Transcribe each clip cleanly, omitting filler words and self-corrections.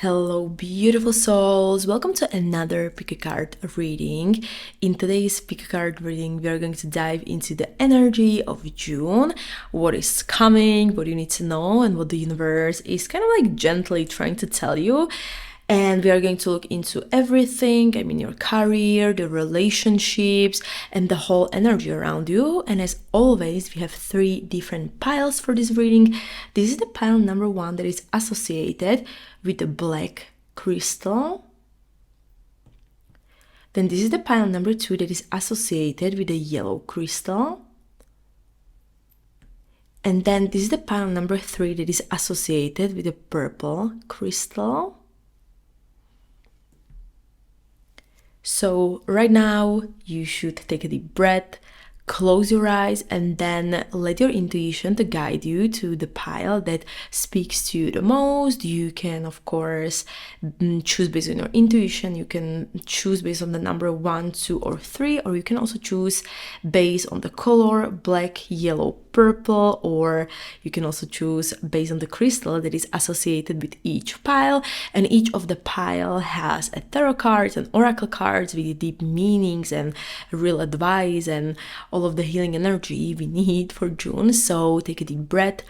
Hello, beautiful souls. Welcome to another pick a card reading. In today's pick a card reading, we are going to dive into the energy of June, what is coming, what you need to know, and what the universe is kind of like gently trying to tell you. And we are going to look into everything. I mean, your career, the relationships, and the whole energy around you. And as always, we have 3 different piles for this reading. This is the pile number 1 that is associated with the black crystal. Then this is the pile number 2 that is associated with the yellow crystal. And then this is the pile number 3 that is associated with the purple crystal. So right now you should take a deep breath, close your eyes, and then let your intuition to guide you to the pile that speaks to you the most. You can, of course, choose based on your intuition. You can choose based on the number 1, 2, or 3, or you can also choose based on the color black, yellow, purple, or you can also choose based on the crystal that is associated with each pile. And each of the pile has a tarot cards and oracle cards with deep meanings and real advice and all of the healing energy we need for June. So take a deep breath,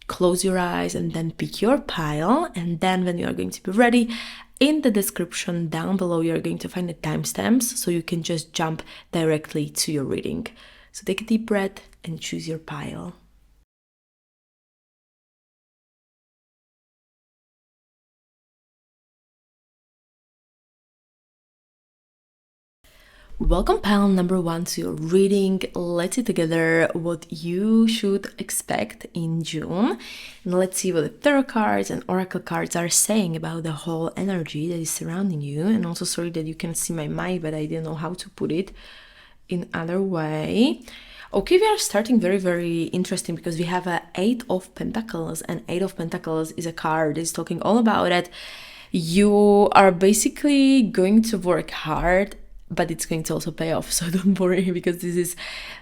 close your eyes, and then pick your pile. And then when you are going to be ready, in the description down below you are going to find the timestamps, so you can just jump directly to your reading. So take a deep breath and choose your pile. Welcome pile number 1 to your reading. Let's see together what you should expect in June. And let's see what the tarot cards and oracle cards are saying about the whole energy that is surrounding you. And also sorry that you can see my mic, but I didn't know how to put it in other way. Okay, we are starting very interesting because we have a 8 of Pentacles, and 8 of Pentacles is a card that is talking all about it. You are basically going to work hard, but it's going to also pay off, so don't worry, because this is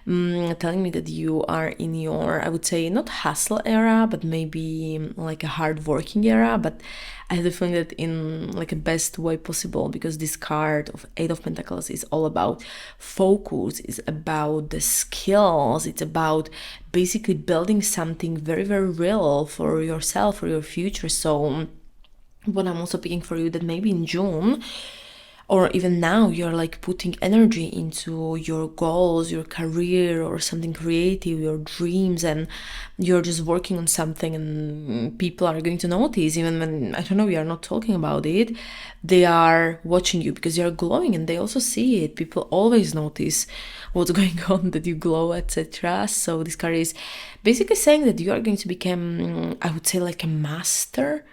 telling me that you are in your, I would say, not hustle era, but maybe like a hard working era. But I have the feeling that in like a best way possible, because this card of 8 of Pentacles is all about focus, it's about the skills, it's about basically building something very real for yourself, for your future. So what I'm also picking for you, that maybe in June, or even now, you're like putting energy into your goals, your career, or something creative, your dreams, and you're just working on something, and people are going to notice, even when, I don't know, we are not talking about it. They are watching you because you're glowing, and they also see it. People always notice what's going on, that you glow, etc. So this card is basically saying that you are going to become, I would say, like a master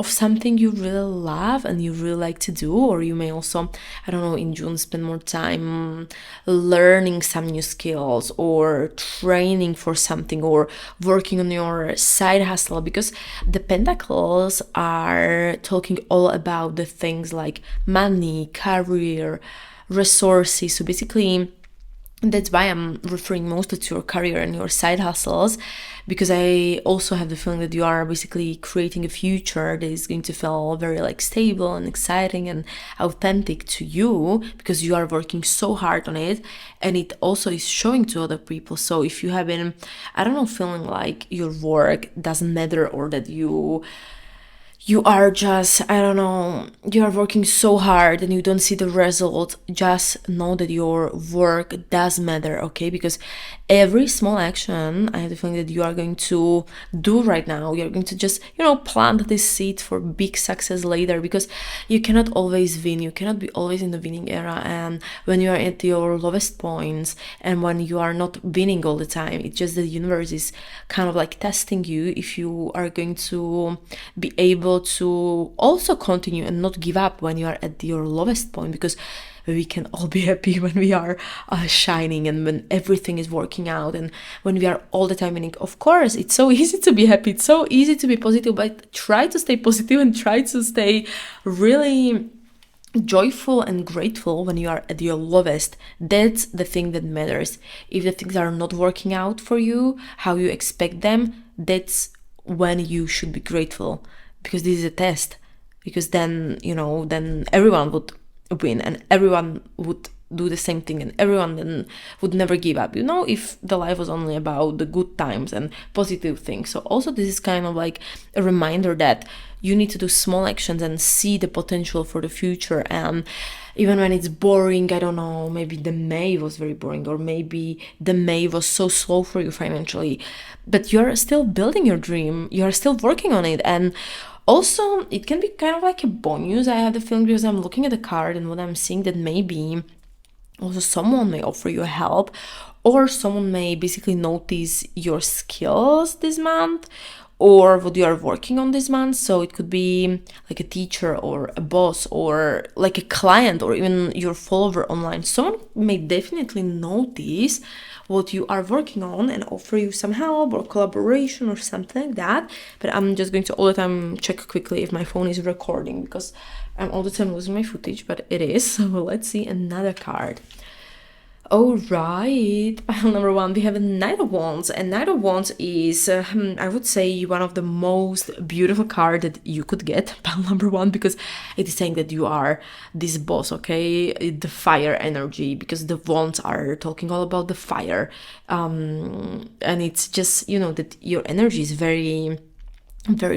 of something you really love and you really like to do. Or you may also, I don't know, in June spend more time learning some new skills or training for something or working on your side hustle, because the Pentacles are talking all about the things like money, career, resources. So basically that's why I'm referring mostly to your career and your side hustles, because I also have the feeling that you are basically creating a future that is going to feel very like stable and exciting and authentic to you, because you are working so hard on it, and it also is showing to other people. So if you have been, I don't know, feeling like your work doesn't matter, or that you are just, I don't know, you are working so hard and you don't see the result, just know that your work does matter, okay? Because every small action, I have the feeling that you are going to do right now, you're going to just, plant this seed for big success later, because you cannot always win, you cannot be always in the winning era. And when you are at your lowest points and when you are not winning all the time, it's just the universe is kind of like testing you if you are going to be able to also continue and not give up when you are at your lowest point, because we can all be happy when we are shining and when everything is working out and when we are all the time winning. Of course, it's so easy to be happy, it's so easy to be positive, but try to stay positive and try to stay really joyful and grateful when you are at your lowest. That's the thing that matters. If the things are not working out for you how you expect them, that's when you should be grateful, because this is a test. because then, you know, then everyone would win and everyone would do the same thing and everyone then would never give up, you know, if the life was only about the good times and positive things. So also this is kind of like a reminder that you need to do small actions and see the potential for the future. And even when it's boring, I don't know, maybe the May was very boring, or maybe the May was so slow for you financially, but you're still building your dream, you're still working on it. And also it can be kind of like a bonus, I have the feeling, because I'm looking at the card and what I'm seeing, that maybe also someone may offer you help, or someone may basically notice your skills this month or what you are working on this month. So it could be like a teacher or a boss or like a client or even your follower online. Someone may definitely notice what you are working on and offer you some help or collaboration or something like that. But I'm just going to all the time check quickly if my phone is recording, because I'm all the time losing my footage, but it is. So let's see another card. All right, pile number 1, we have a Knight of Wands, and Knight of Wands is, I would say, one of the most beautiful cards that you could get, pile number 1, because it is saying that you are this boss, okay, the fire energy, because the wands are talking all about the fire, and it's just, you know, that your energy is very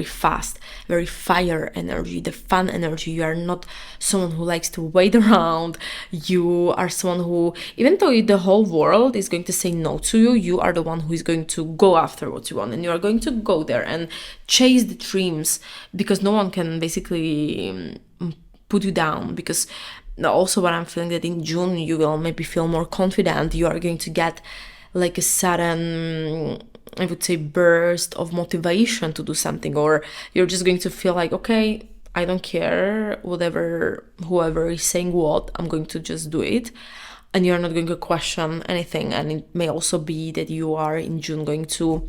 fast, very fire energy, the fun energy. You are not someone who likes to wait around. You are someone who, even though the whole world is going to say no to you, you are the one who is going to go after what you want, and you are going to go there and chase the dreams, because no one can basically put you down. Because also what I'm feeling, that in June you will maybe feel more confident, you are going to get like a sudden, I would say, burst of motivation to do something, or you're just going to feel like, okay, I don't care, whatever, whoever is saying what, I'm going to just do it. And you're not going to question anything. And it may also be that you are in June going to,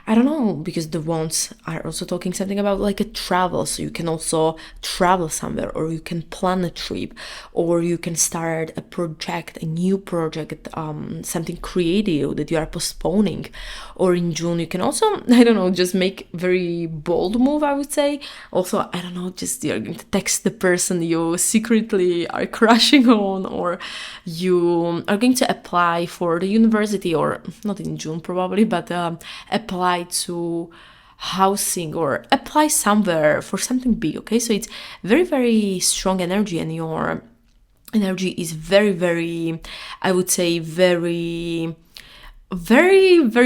I don't know, because the wands are also talking something about like a travel. So you can also travel somewhere, or you can plan a trip, or you can start a project, a new project, something creative that you are postponing. Or in June, you can also, I don't know, just make very bold move, I would say. Also, I don't know, just you're going to text the person you secretly are crushing on, or you are going to apply for the university, or not in June probably, but apply to housing, or apply somewhere for something big. Okay, so it's very strong energy, and your energy is very, I would say, very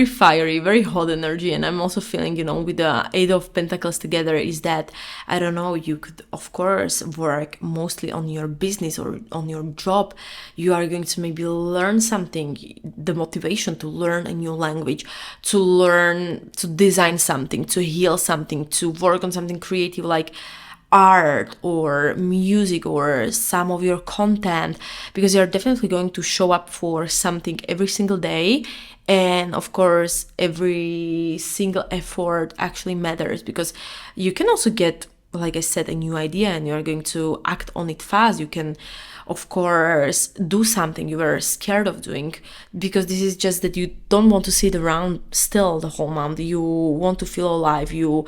fiery, very hot energy. And I'm also feeling, you know, with the 8 of Pentacles together, is that, I don't know, you could of course work mostly on your business or on your job. You are going to maybe learn something, the motivation to learn a new language, to learn to design something, to heal something, to work on something creative like art or music or some of your content, because you're definitely going to show up for something every single day. And of course, every single effort actually matters, because you can also get, like I said, a new idea and you're going to act on it fast. You can, of course, do something you were scared of doing, because this is just that you don't want to sit around still the whole month. You want to feel alive. You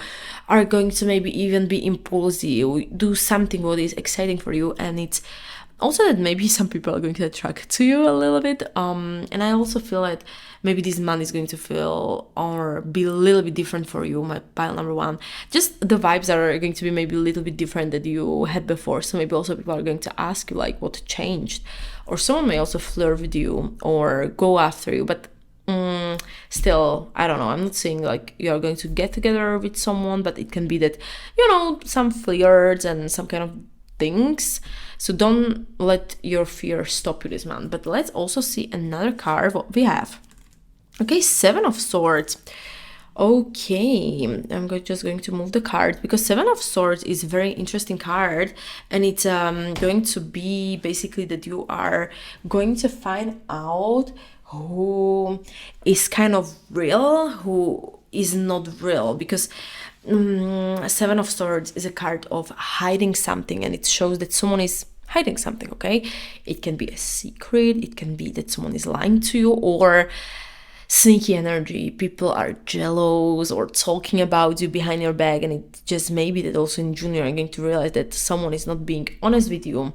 are going to maybe even be impulsive, do something what is exciting for you. And it's also that maybe some people are going to attract to you a little bit. And I also feel like maybe this month is going to feel or be a little bit different for you, my pile number 1. Just the vibes are going to be maybe a little bit different than you had before. So maybe also people are going to ask you like what changed, or someone may also flirt with you or go after you. But still, I don't know, I'm not saying like you're going to get together with someone, but it can be that, you know, some flirts and some kind of things. So don't let your fear stop you this month. But let's also see another card, what we have. Okay, 7 of Swords. Okay, I'm just going to move the card, because 7 of Swords is a very interesting card, and it's going to be basically that you are going to find out who is kind of real, who is not real, because 7 of Swords is a card of hiding something, and it shows that someone is hiding something. Okay, it can be a secret, it can be that someone is lying to you, or sneaky energy. People are jealous or talking about you behind your back, and it just maybe that also in June you're going to realize that someone is not being honest with you.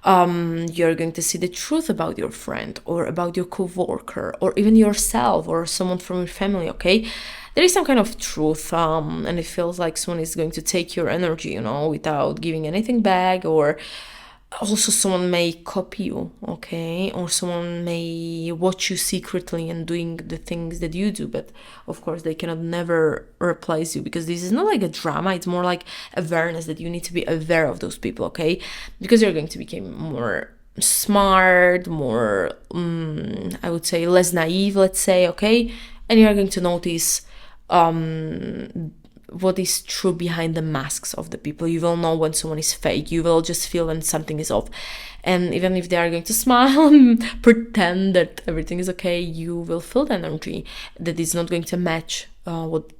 You're going to see the truth about your friend or about your coworker or even yourself or someone from your family, okay? There is some kind of truth, and it feels like someone is going to take your energy, you know, without giving anything back. Or also someone may copy you, okay, or someone may watch you secretly and doing the things that you do, but of course they cannot never replace you, because this is not like a drama, it's more like awareness, that you need to be aware of those people, okay, because you're going to become more smart, more I would say less naive, let's say, okay, and you're going to notice what is true behind the masks of the people. You will know when someone is fake. You will just feel when something is off. And even if they are going to smile and pretend that everything is okay, you will feel the energy that is not going to match what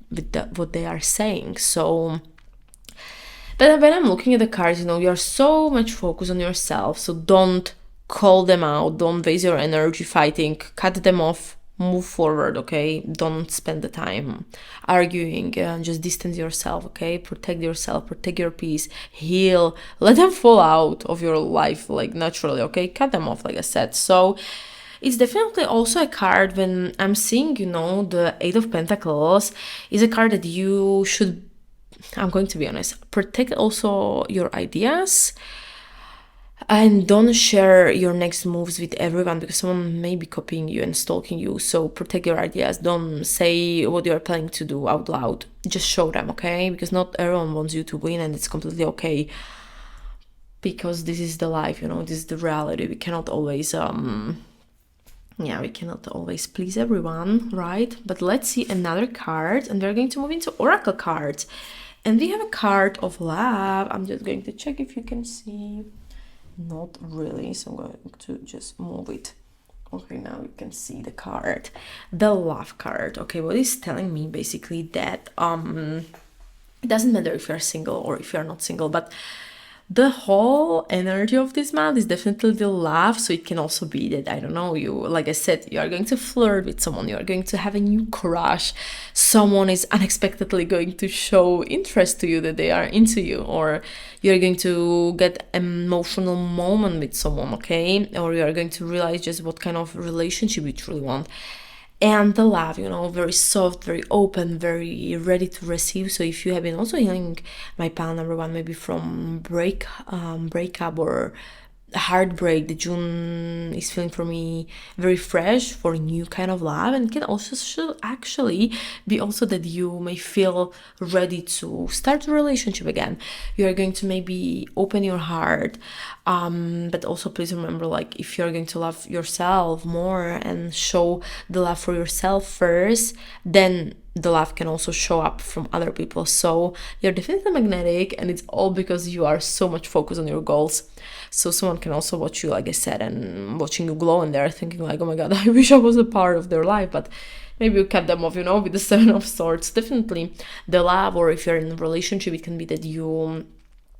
they are saying. So, but when I'm looking at the cards, you know, you're so much focused on yourself. So don't call them out. Don't waste your energy fighting. Cut them off. Move forward, okay? Don't spend the time arguing. Just distance yourself, okay? Protect yourself, protect your peace, heal. Let them fall out of your life, like naturally, okay? Cut them off, like I said. So it's definitely also a card when I'm seeing, you know, the Eight of Pentacles is a card that you should, I'm going to be honest, protect also your ideas. And don't share your next moves with everyone, because someone may be copying you and stalking you. So protect your ideas. Don't say what you're planning to do out loud. Just show them, okay? Because not everyone wants you to win, and it's completely okay. Because this is the life, you know, this is the reality. We cannot always, we cannot always please everyone, right? But let's see another card, and we're going to move into Oracle cards. And we have a card of love. I'm just going to check if you can see. Not really, so I'm going to just move it. Okay, now you can see the card, the love card. Okay, what is telling me basically that it doesn't matter if you're single or if you're not single, but the whole energy of this month is definitely the love. So it can also be that, I don't know, you, like I said, you are going to flirt with someone, you are going to have a new crush, someone is unexpectedly going to show interest to you, that they are into you, or you're going to get an emotional moment with someone, okay, or you are going to realize just what kind of relationship you truly want. And the love, you know, very soft, very open, very ready to receive. So if you have been also healing my pile number one, maybe from breakup or heartbreak, the June is feeling for me very fresh for a new kind of love. And it can also should actually be also that you may feel ready to start a relationship again. You are going to maybe open your heart, but also please remember, like, if you're going to love yourself more and show the love for yourself first, then the love can also show up from other people. So you're definitely magnetic, and it's all because you are so much focused on your goals. So someone can also watch you, like I said, and watching you glow, and they're thinking like, oh my god, I wish I was a part of their life. But maybe you cut them off, you know, with the Seven of Swords. Definitely the love, or if you're in a relationship, it can be that you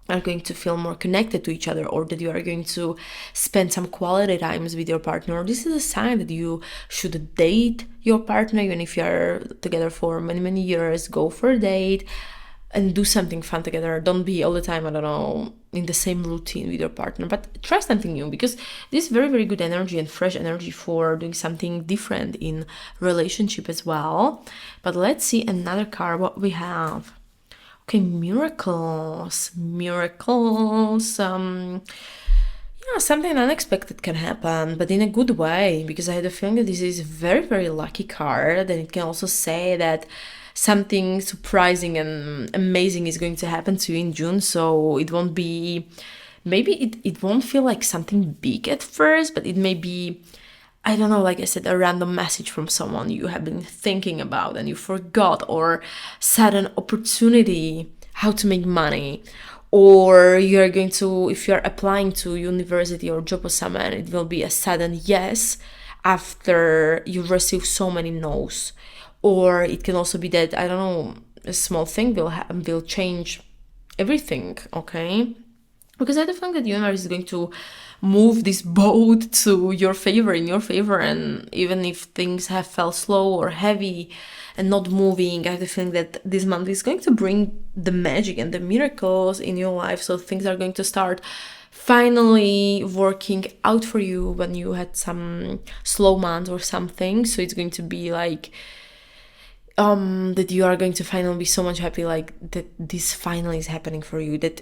are going to feel more connected to each other, or that you are going to spend some quality times with your partner. This is a sign that you should date your partner, even if you are together for many years. Go for a date and do something fun together. Don't be all the time, I don't know, in the same routine with your partner, but try something new, because this is very good energy and fresh energy for doing something different in relationship as well. But let's see another card, what we have. Okay, miracles. Something unexpected can happen, but in a good way, because I had a feeling that this is a very lucky card, and it can also say that something surprising and amazing is going to happen to you in June. So it won't be, maybe it won't feel like something big at first, but it may be, I don't know, like I said, a random message from someone you have been thinking about and you forgot, or sudden opportunity, how to make money, or you're going to, if you're applying to university or job or something, it will be a sudden yes after you receive so many no's. Or it can also be that, I don't know, a small thing will change everything, okay? because I do think that the universe is going to move this boat to your favor, in your favor, and even if things have felt slow or heavy and not moving, I do think that this month is going to bring the magic and the miracles in your life. So things are going to start finally working out for you when you had some slow months or something. So it's going to be like that you are going to finally be so much happy, like that this finally is happening for you, that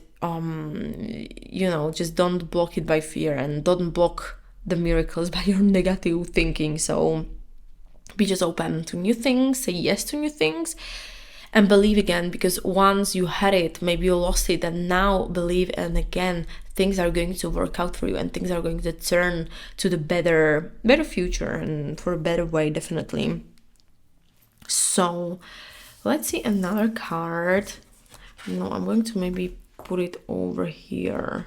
just don't block it by fear, and don't block the miracles by your negative thinking. So be just open to new things, say yes to new things, and believe again, because once you had it, maybe you lost it, and now believe, and again things are going to work out for you, and things are going to turn to the better future, and for a better way, definitely. So let's see another card. No, I'm going to maybe put it over here,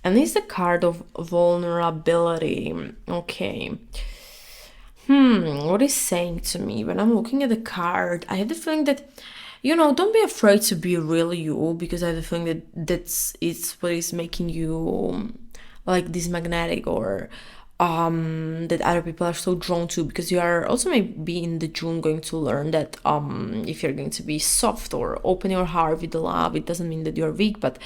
and it's the card of vulnerability. Okay, what is saying to me when I'm looking at the card? I have the feeling that, don't be afraid to be real you, because I have the feeling that it's what is making you like this magnetic, or that other people are so drawn to, because you are also maybe in the June going to learn that if you're going to be soft or open your heart with the love, it doesn't mean that you're weak, but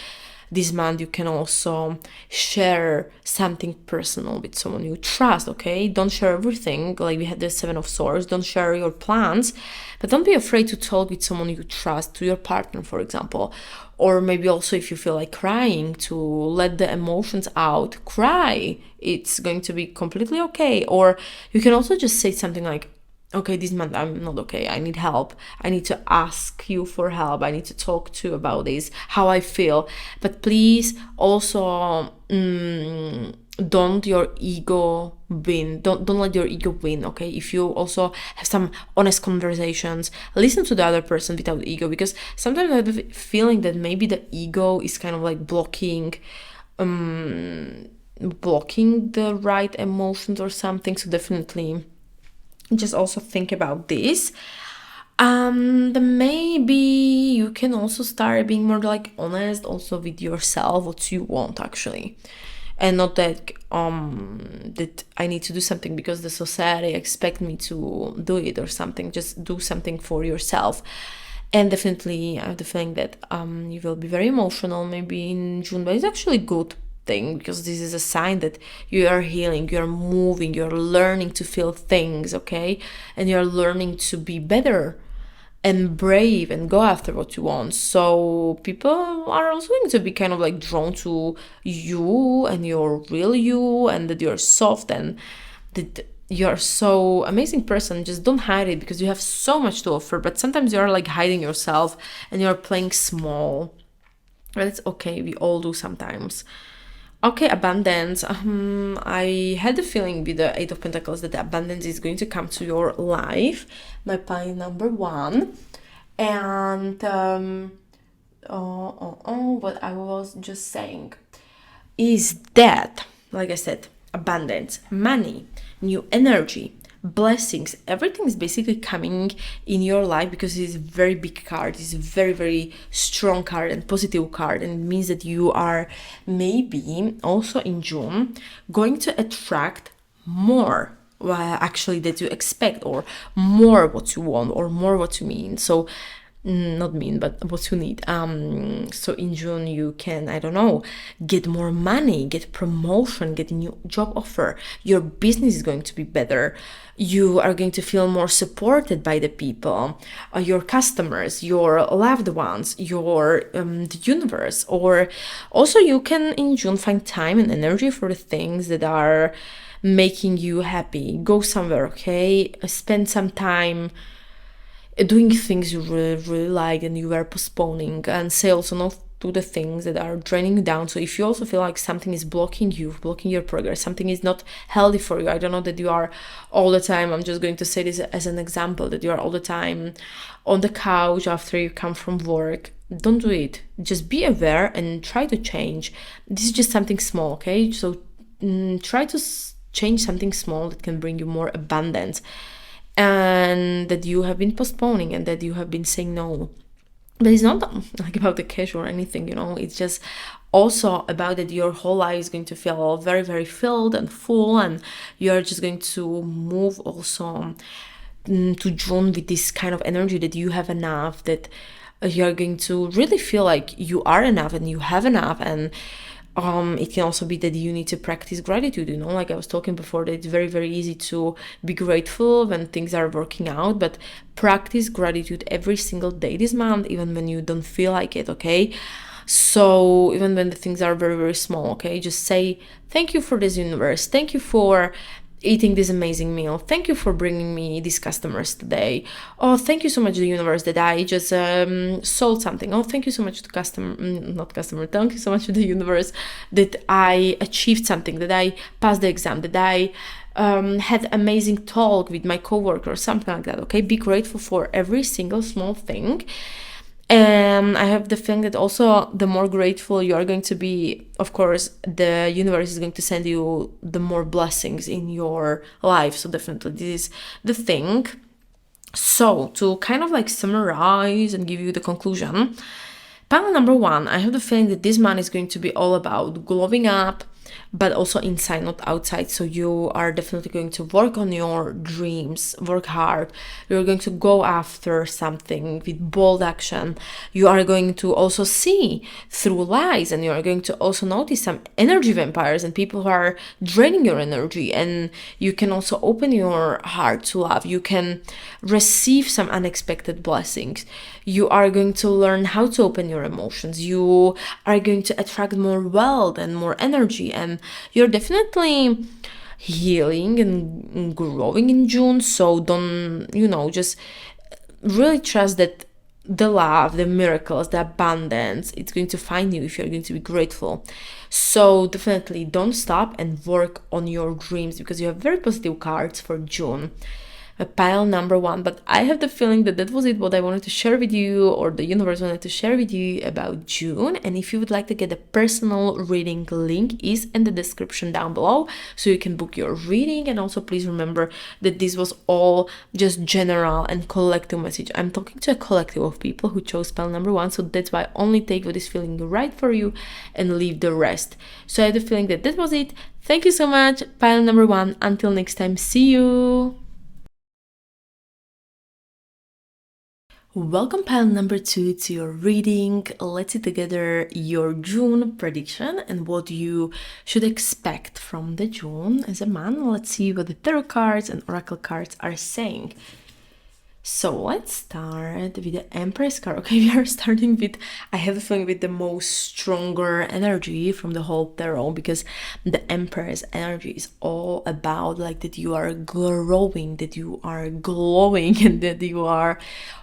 this month you can also share something personal with someone you trust. Okay, don't share everything, like we had the Seven of Swords. Don't share your plans, but don't be afraid to talk with someone you trust, to your partner, for example. Or maybe also, if you feel like crying, to let the emotions out, cry. It's going to be completely okay. Or you can also just say something like, okay, this month I'm not okay, I need help, I need to ask you for help, I need to talk to you about this, how I feel. But please also don't your ego win, don't let your ego win. Okay, if you also have some honest conversations, listen to the other person without ego, because sometimes I have the feeling that maybe the ego is kind of like blocking the right emotions or something. So definitely just also think about this. Maybe you can also start being more like honest also with yourself, what you want actually, and not that that I need to do something because the society expect me to do it or something. Just do something for yourself. And definitely I have the feeling that you will be very emotional maybe in June, but it's actually good thing, because this is a sign that you are healing, you're moving, you're learning to feel things, okay, and you're learning to be better and brave and go after what you want. So people are also going to be kind of like drawn to you and your real you, and that you're soft and that you're so amazing person. Just don't hide it, because you have so much to offer, but sometimes you're like hiding yourself and you're playing small, but it's okay, we all do sometimes. Okay, abundance. I had the feeling with the Eight of Pentacles that the abundance is going to come to your life. My point number one. And what I was just saying is that, like I said, abundance, money, new energy, blessings, everything is basically coming in your life, because it's a very big card. It's a very, very strong card and positive card, and it means that you are maybe also in June going to attract more actually that you expect, or more what you want, or more what you mean. So not mean, but what you need. So in June you can, I don't know, get more money, get promotion, get a new job offer. Your business is going to be better. You are going to feel more supported by the people, your customers, your loved ones, your the universe. Or also you can in June find time and energy for the things that are making you happy. Go somewhere, okay? Spend some time doing things you really, really like and you were postponing, and say also no to the things that are draining you down. So if you also feel like something is blocking you, blocking your progress, something is not healthy for you, I don't know, that you are all the time, I'm just going to say this as an example, that you are all the time on the couch after you come from work, don't do it. Just be aware and try to change. This is just something small, okay? So try to change something small that can bring you more abundance, and that you have been postponing and that you have been saying no. But it's not like about the cash or anything, it's just also about that your whole life is going to feel very, very filled and full, and you're just going to move also to June with this kind of energy that you have enough, that you're going to really feel like you are enough and you have enough. And it can also be that you need to practice gratitude, you know, like I was talking before, that it's very, very easy to be grateful when things are working out, but practice gratitude every single day this month, even when you don't feel like it, okay? So even when the things are very, very small, okay, just say thank you for this universe, thank you for eating this amazing meal, thank you for bringing me these customers today, oh thank you so much the universe that I just sold something, oh thank you so much to thank you so much to the universe that I achieved something, that I passed the exam, that I had amazing talk with my coworker or something like that, okay? Be grateful for every single small thing. And I have the feeling that also the more grateful you are going to be, of course, the universe is going to send you the more blessings in your life. So definitely this is the thing. So to kind of like summarize and give you the conclusion, panel number 1, I have the feeling that this month is going to be all about glowing up, but also inside, not outside. So you are definitely going to work on your dreams, work hard. You're going to go after something with bold action. You are going to also see through lies, and you are going to also notice some energy vampires and people who are draining your energy. And you can also open your heart to love. You can receive some unexpected blessings. You are going to learn how to open your emotions. You are going to attract more wealth and more energy, and you're definitely healing and growing in June. So don't, just really trust that the love, the miracles, the abundance, it's going to find you if you're going to be grateful. So definitely don't stop and work on your dreams, because you have very positive cards for June. Pile number 1, but I have the feeling that that was it, what I wanted to share with you, or the universe wanted to share with you about June. And if you would like to get a personal reading, link is in the description down below, so you can book your reading. And also please remember that this was all just general and collective message. I'm talking to a collective of people who chose pile number 1, so that's why I only take what is feeling right for you and leave the rest. So I have the feeling that that was it. Thank you so much, pile number 1. Until next time, see you. Welcome, pile number 2, to your reading. Let's see together your June prediction and what you should expect from the June as a month. Let's see what the tarot cards and oracle cards are saying. So let's start with the Empress card. Okay, we are starting with, I have a feeling, with the most stronger energy from the whole tarot, because the Empress energy is all about like that you are growing, that you are glowing, and that you are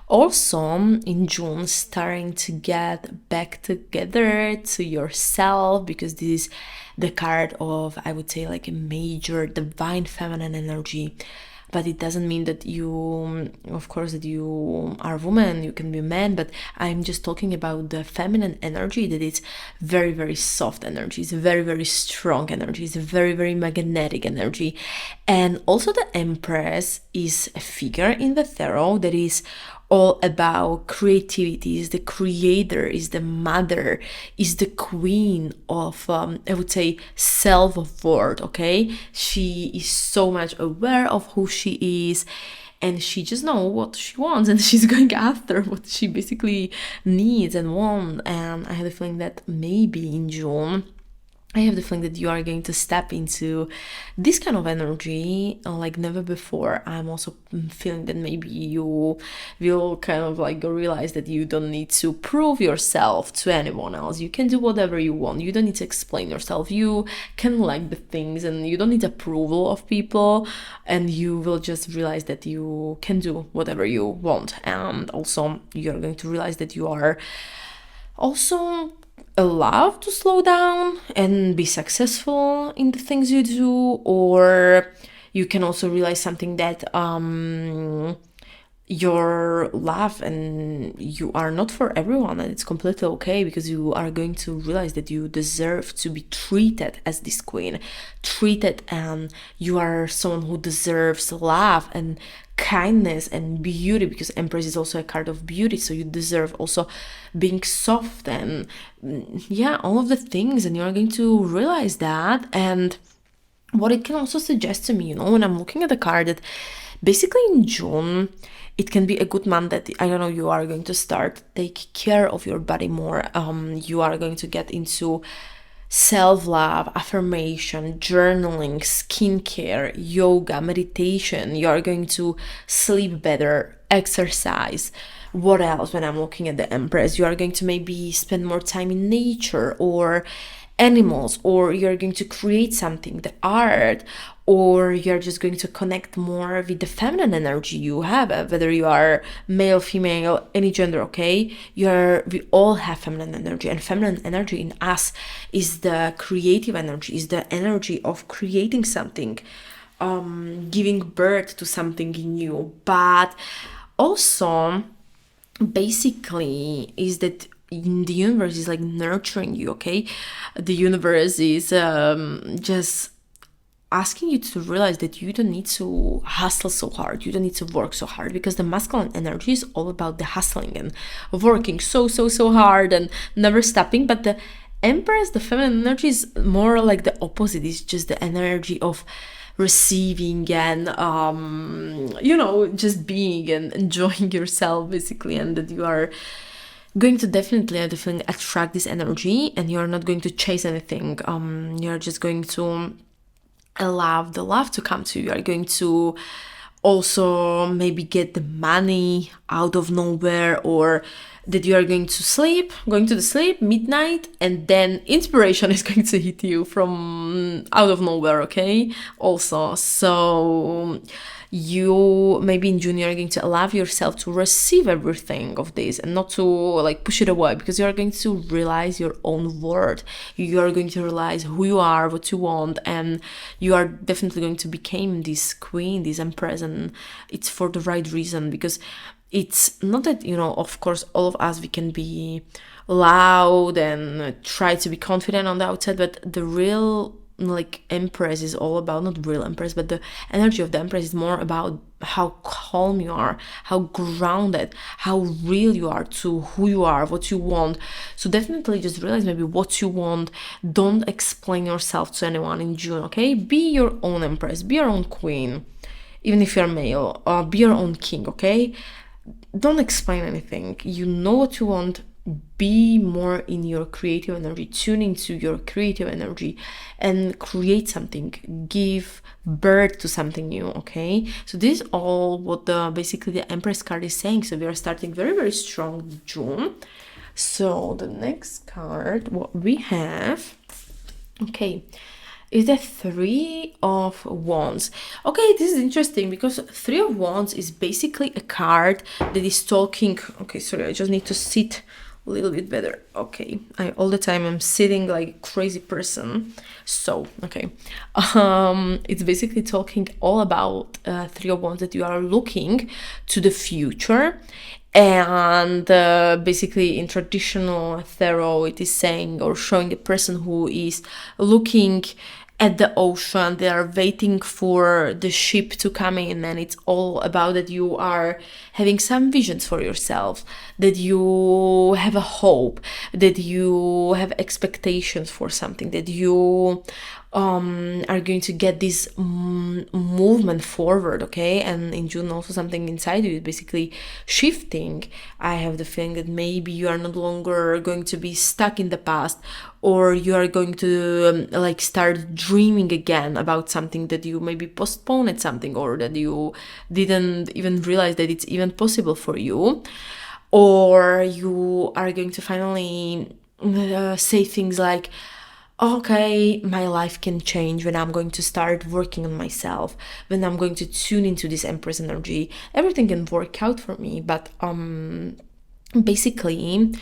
also in June starting to get back together to yourself, because this is the card of, I would say, like a major divine feminine energy. But it doesn't mean that you, of course, that you are a woman, you can be a man, but I'm just talking about the feminine energy, that it's very, very soft energy, it's very, very strong energy, it's a very, very magnetic energy. And also the Empress is a figure in the tarot that is all about creativity, is the creator, is the mother, is the queen of, I would say, self-worth, okay? She is so much aware of who she is, and she just knows what she wants, and she's going after what she basically needs and wants. And I have a feeling that maybe in June, I have the feeling that you are going to step into this kind of energy like never before. I'm also feeling that maybe you will kind of like realize that you don't need to prove yourself to anyone else. You can do whatever you want. You don't need to explain yourself. You can like the things, and you don't need approval of people, and you will just realize that you can do whatever you want. And also you're going to realize that you are also allowed to slow down and be successful in the things you do. Or you can also realize something, that your love, and you are not for everyone, and it's completely okay, because you are going to realize that you deserve to be treated as this queen, treated, and you are someone who deserves love and kindness and beauty, because Empress is also a card of beauty, so you deserve also being soft and yeah, all of the things, and you're going to realize that. And what it can also suggest to me, when I'm looking at the card, that basically in June it can be a good month that, I don't know, you are going to start take care of your body more. You are going to get into self-love, affirmation, journaling, skincare, yoga, meditation. You are going to sleep better, exercise. What else? When I'm looking at the Empress, you are going to maybe spend more time in nature or animals, or you're going to create something, the art, or you're just going to connect more with the feminine energy you have, whether you are male, female, any gender, okay? We all have feminine energy, and feminine energy in us is the creative energy, is the energy of creating something, giving birth to something new. But also, basically, is that the universe is like nurturing you, okay? The universe is just asking you to realize that you don't need to hustle so hard, you don't need to work so hard, because the masculine energy is all about the hustling and working so hard and never stopping. But the Empress, the feminine energy, is more like the opposite. It's just the energy of receiving and just being and enjoying yourself, basically, and that you are going to definitely, I feeling, attract this energy, and you're not going to chase anything. You're just going to allow the love to come to you. You're going to also maybe get the money out of nowhere, or that you are going to sleep midnight, and then inspiration is going to hit you from out of nowhere, okay? Also, so you maybe in June you're going to allow yourself to receive everything of this and not to like push it away, because you're going to realize your own worth. You are going to realize who you are, what you want, and you are definitely going to become this queen, this Empress, and it's for the right reason. Because it's not that, of course, all of us, we can be loud and try to be confident on the outside, but the real Empress is all about, not real Empress, but the energy of the Empress is more about how calm you are, how grounded, how real you are to who you are, what you want. So definitely just realize maybe what you want. Don't explain yourself to anyone in June, okay? Be your own Empress, be your own queen, even if you're male, or be your own king, okay? Don't explain anything. You know what you want. Be more in your creative energy, tune into your creative energy and create something, give birth to something new, okay? So this is all what basically the Empress card is saying. So we are starting very strong June. So the next card, what we have, okay, is the Three of Wands. Okay, this is interesting, because Three of Wands is basically a card that is talking, okay, sorry, I just need to sit a little bit better. Okay, all the time I'm sitting like a crazy person. So, okay, it's basically talking all about Three of Wands, that you are looking to the future. And basically in traditional tarot, it is saying or showing a person who is looking at the ocean. They are waiting for the ship to come in, and it's all about that you are having some visions for yourself, that you have a hope, that you have expectations for something, that you are going to get this movement forward, okay? And in June also something inside you is basically shifting. I have the feeling that maybe you are no longer going to be stuck in the past, or you are going to start dreaming again about something that you maybe postponed at something, or that you didn't even realize that it's even possible for you. Or you are going to finally say things like, okay, my life can change when I'm going to start working on myself, when I'm going to tune into this Empress energy. Everything can work out for me. But basically,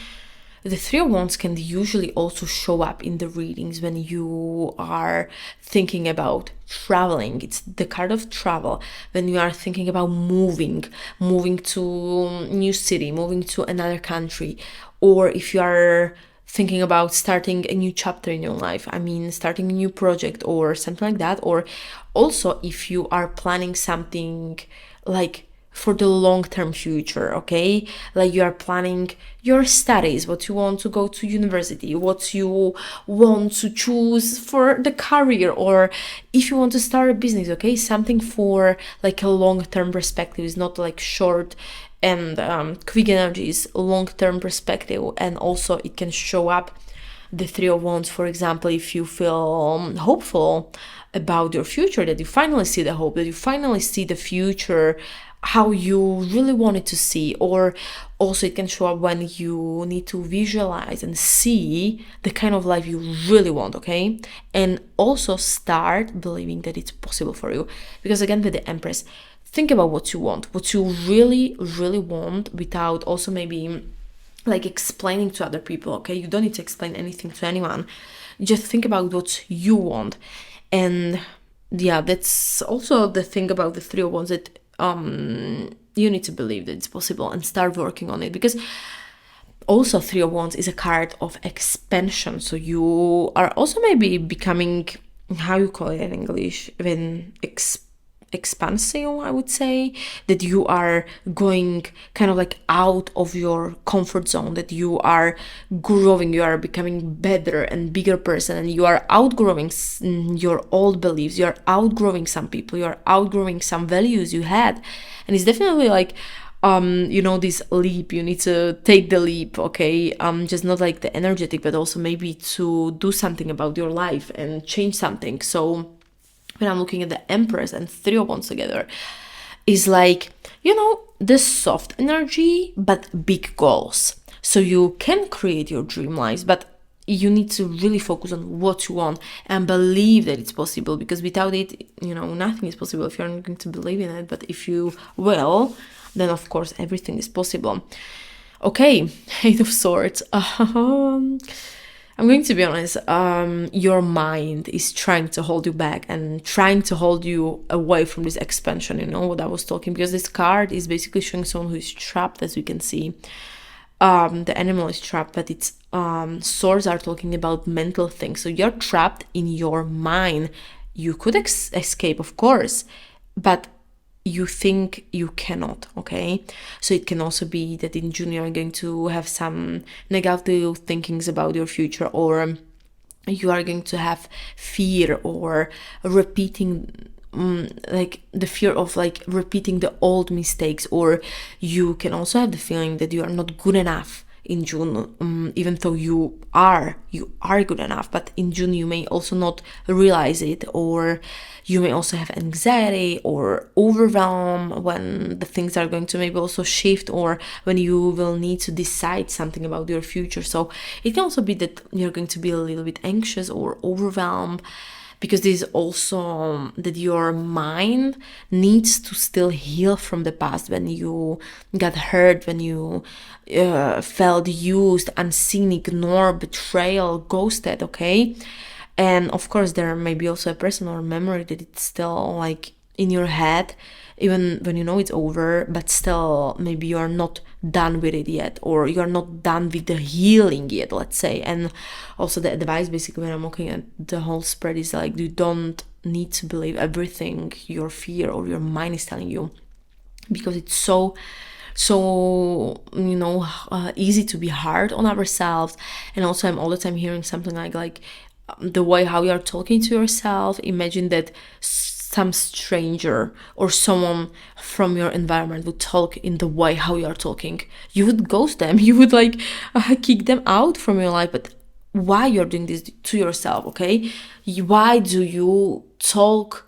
the Three of Wands can usually also show up in the readings when you are thinking about traveling. It's the card of travel. When you are thinking about moving to a new city, moving to another country, or if you are thinking about starting a new chapter in your life, I mean starting a new project or something like that. Or also if you are planning something like for the long-term future, okay? Like you are planning your studies, what you want to go to university, what you want to choose for the career, or if you want to start a business, okay? Something for like a long-term perspective. Is not like short and quick energies, long-term perspective. And also it can show up the Three of Wands, for example, if you feel hopeful about your future, that you finally see the hope, that you finally see the future how you really wanted to see. Or also it can show up when you need to visualize and see the kind of life you really want, okay? And also start believing that it's possible for you. Because again, with the Empress, think about what you want, what you really, really want, without also maybe like explaining to other people, okay? You don't need to explain anything to anyone. Just think about what you want. And yeah, that's also the thing about the Three of Wands, that you need to believe that it's possible and start working on it. Because also Three of Wands is a card of expansion. So you are also maybe becoming, how you call it in English, when expansive, I would say, that you are going kind of like out of your comfort zone, that you are growing, you are becoming better and bigger person, and you are outgrowing your old beliefs, you are outgrowing some people, you are outgrowing some values you had. And it's definitely like this leap, you need to take the leap, okay? Just not like the energetic, but also maybe to do something about your life and change something. So when I'm looking at the Empress and Three of Wands together, is like, the soft energy, but big goals. So you can create your dream lives, but you need to really focus on what you want and believe that it's possible. Because without it, nothing is possible if you're not going to believe in it. But if you will, then of course everything is possible. Okay, Eight of Swords. I'm going to be honest, your mind is trying to hold you back and trying to hold you away from this expansion, what I was talking, because this card is basically showing someone who is trapped, as we can see. The animal is trapped, but it's swords are talking about mental things. So you're trapped in your mind. You could escape, of course, but you think you cannot, okay? So it can also be that in June you're going to have some negative thinkings about your future, or you are going to have fear or repeating like the fear of like repeating the old mistakes, or you can also have the feeling that you are not good enough in June, even though you are good enough. But in June you may also not realize it, or you may also have anxiety or overwhelm when the things are going to maybe also shift, or when you will need to decide something about your future. So it can also be that you're going to be a little bit anxious or overwhelmed, because this is also that your mind needs to still heal from the past, when you got hurt, when you felt used, unseen, ignored, betrayal, ghosted, okay? And of course there may be also a person or a memory that it's still like in your head, even when you know it's over, but still maybe you're not done with it yet, or you're not done with the healing yet, let's say. And also the advice basically when I'm looking at the whole spread is like, you don't need to believe everything your fear or your mind is telling you, because it's so easy to be hard on ourselves. And also I'm all the time hearing something like the way how you're talking to yourself. Imagine that some stranger or someone from your environment would talk in the way how you are talking. You would ghost them, you would like kick them out from your life. But why you're doing this to yourself, okay? Why do you talk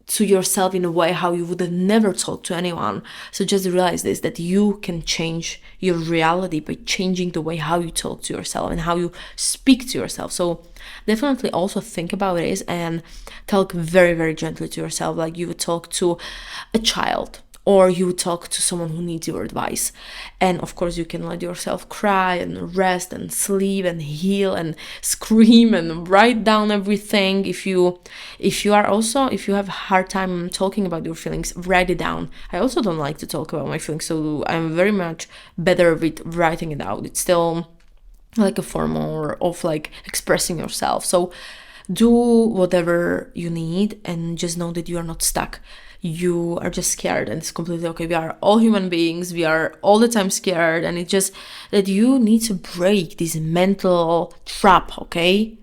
to yourself in a way how you would have never talked to anyone? So just realize this, that you can change your reality by changing the way how you talk to yourself and how you speak to yourself. So definitely also think about this and talk very, very gently to yourself, like you would talk to a child or you talk to someone who needs your advice. And of course you can let yourself cry and rest and sleep and heal and scream and write down everything. If you have a hard time talking about your feelings, write it down. I also don't like to talk about my feelings, so I'm very much better with writing it out. It's still like a form of like expressing yourself. So do whatever you need and just know that you are not stuck. You are just scared, and it's completely okay. We are all human beings. We are all the time scared, and it's just that you need to break this mental trap, okay?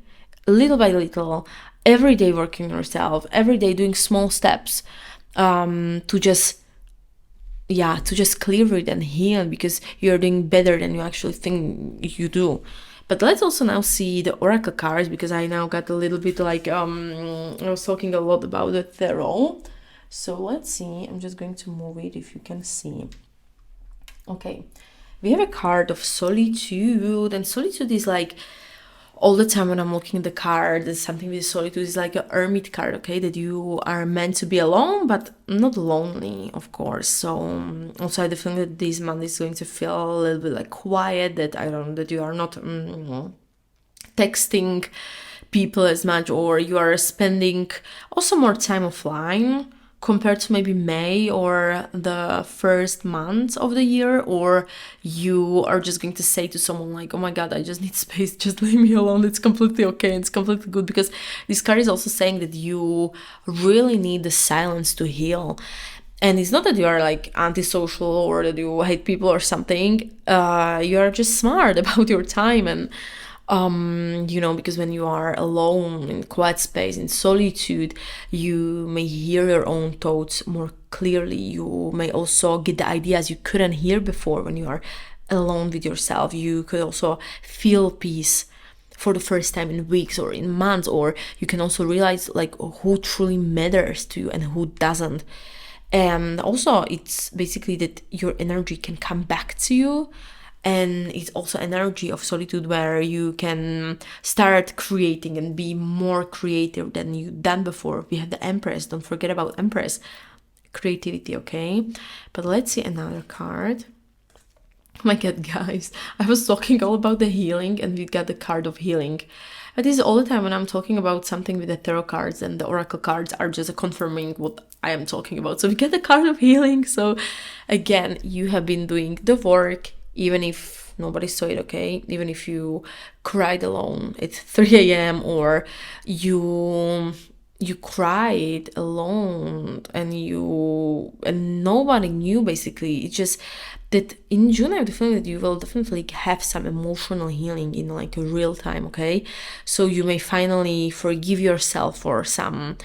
Little by little, every day working on yourself, every day doing small steps to just clear it and heal, because you're doing better than you actually think you do. But let's also now see the oracle cards, because I now got a little bit like I was talking a lot about the tarot. So let's see, I'm just going to move it if you can see. Okay, we have a card of solitude, and solitude is like, all the time when I'm looking at the card, there's something with solitude. Is like a hermit card, okay? That you are meant to be alone, but not lonely, of course. So also I think that this month is going to feel a little bit like quiet, that you are not texting people as much, or you are spending also more time offline compared to maybe May or the first month of the year, or you are just going to say to someone like, oh my god, I just need space, just leave me alone. It's completely okay, it's completely good, because this card is also saying that you really need the silence to heal. And it's not that you are like antisocial or that you hate people or something. You are just smart about your time, and because when you are alone in quiet space, in solitude, you may hear your own thoughts more clearly. You may also get the ideas you couldn't hear before. When you are alone with yourself, you could also feel peace for the first time in weeks or in months, or you can also realize like who truly matters to you and who doesn't. And also it's basically that your energy can come back to you. And it's also energy of solitude where you can start creating and be more creative than you've done before. We have the Empress. Don't forget about Empress. Creativity, okay? But let's see another card. Oh my god, guys. I was talking all about the healing, and we got the card of healing. But this is all the time when I'm talking about something with the tarot cards, and the oracle cards are just confirming what I am talking about. So we get the card of healing. So again, you have been doing the work, even if nobody saw it, okay? Even if you cried alone at 3 a.m. or you cried alone and nobody knew, basically. It's just that in June I have the feeling that you will definitely have some emotional healing in like a real time, okay? So you may finally forgive yourself for some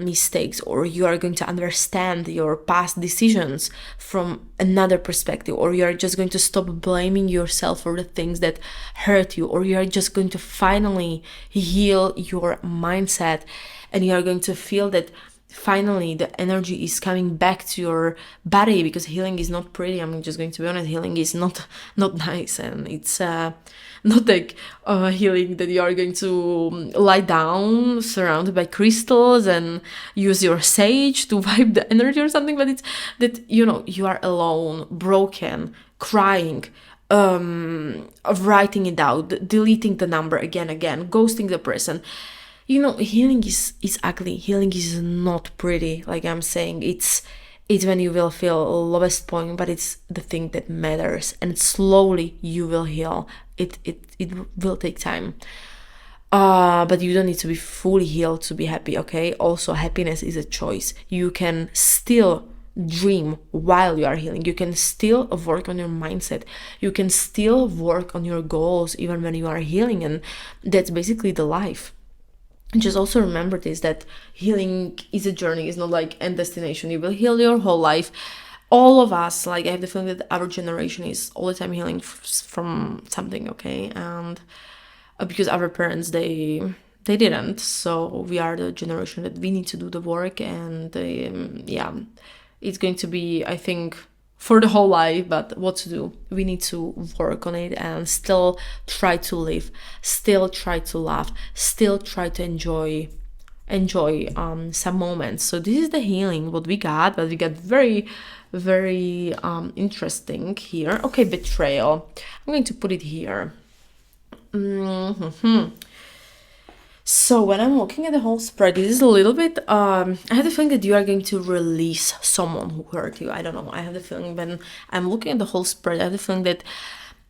mistakes, or you are going to understand your past decisions from another perspective, or you are just going to stop blaming yourself for the things that hurt you, or you are just going to finally heal your mindset, and you are going to feel that finally the energy is coming back to your body, because healing is not pretty. I'm just going to be honest, healing is not nice, and it's not like healing that you are going to lie down surrounded by crystals and use your sage to vibe the energy or something, but it's that you are alone, broken, crying, writing it out, deleting the number again, ghosting the person. Healing is ugly. Healing is not pretty. Like I'm saying, it's when you will feel lowest point, but it's the thing that matters, and slowly you will heal. It will take time. But you don't need to be fully healed to be happy, okay? Also, happiness is a choice. You can still dream while you are healing. You can still work on your mindset. You can still work on your goals even when you are healing, and that's basically the life. Just also remember this, that healing is a journey. It's not like end destination. You will heal your whole life. All of us, like, I have the feeling that our generation is all the time healing from something, okay? And because our parents, they didn't. So we are the generation that we need to do the work, and it's going to be, I think, for the whole life. But what to do? We need to work on it and still try to live, still try to laugh, still try to enjoy enjoy some moments. So this is the healing what we got, but we got very, very interesting here. Okay, betrayal. I'm going to put it here. So when I'm looking at the whole spread, this is a little bit, I have the feeling that you are going to release someone who hurt you. I don't know. I have the feeling when I'm looking at the whole spread, I have the feeling that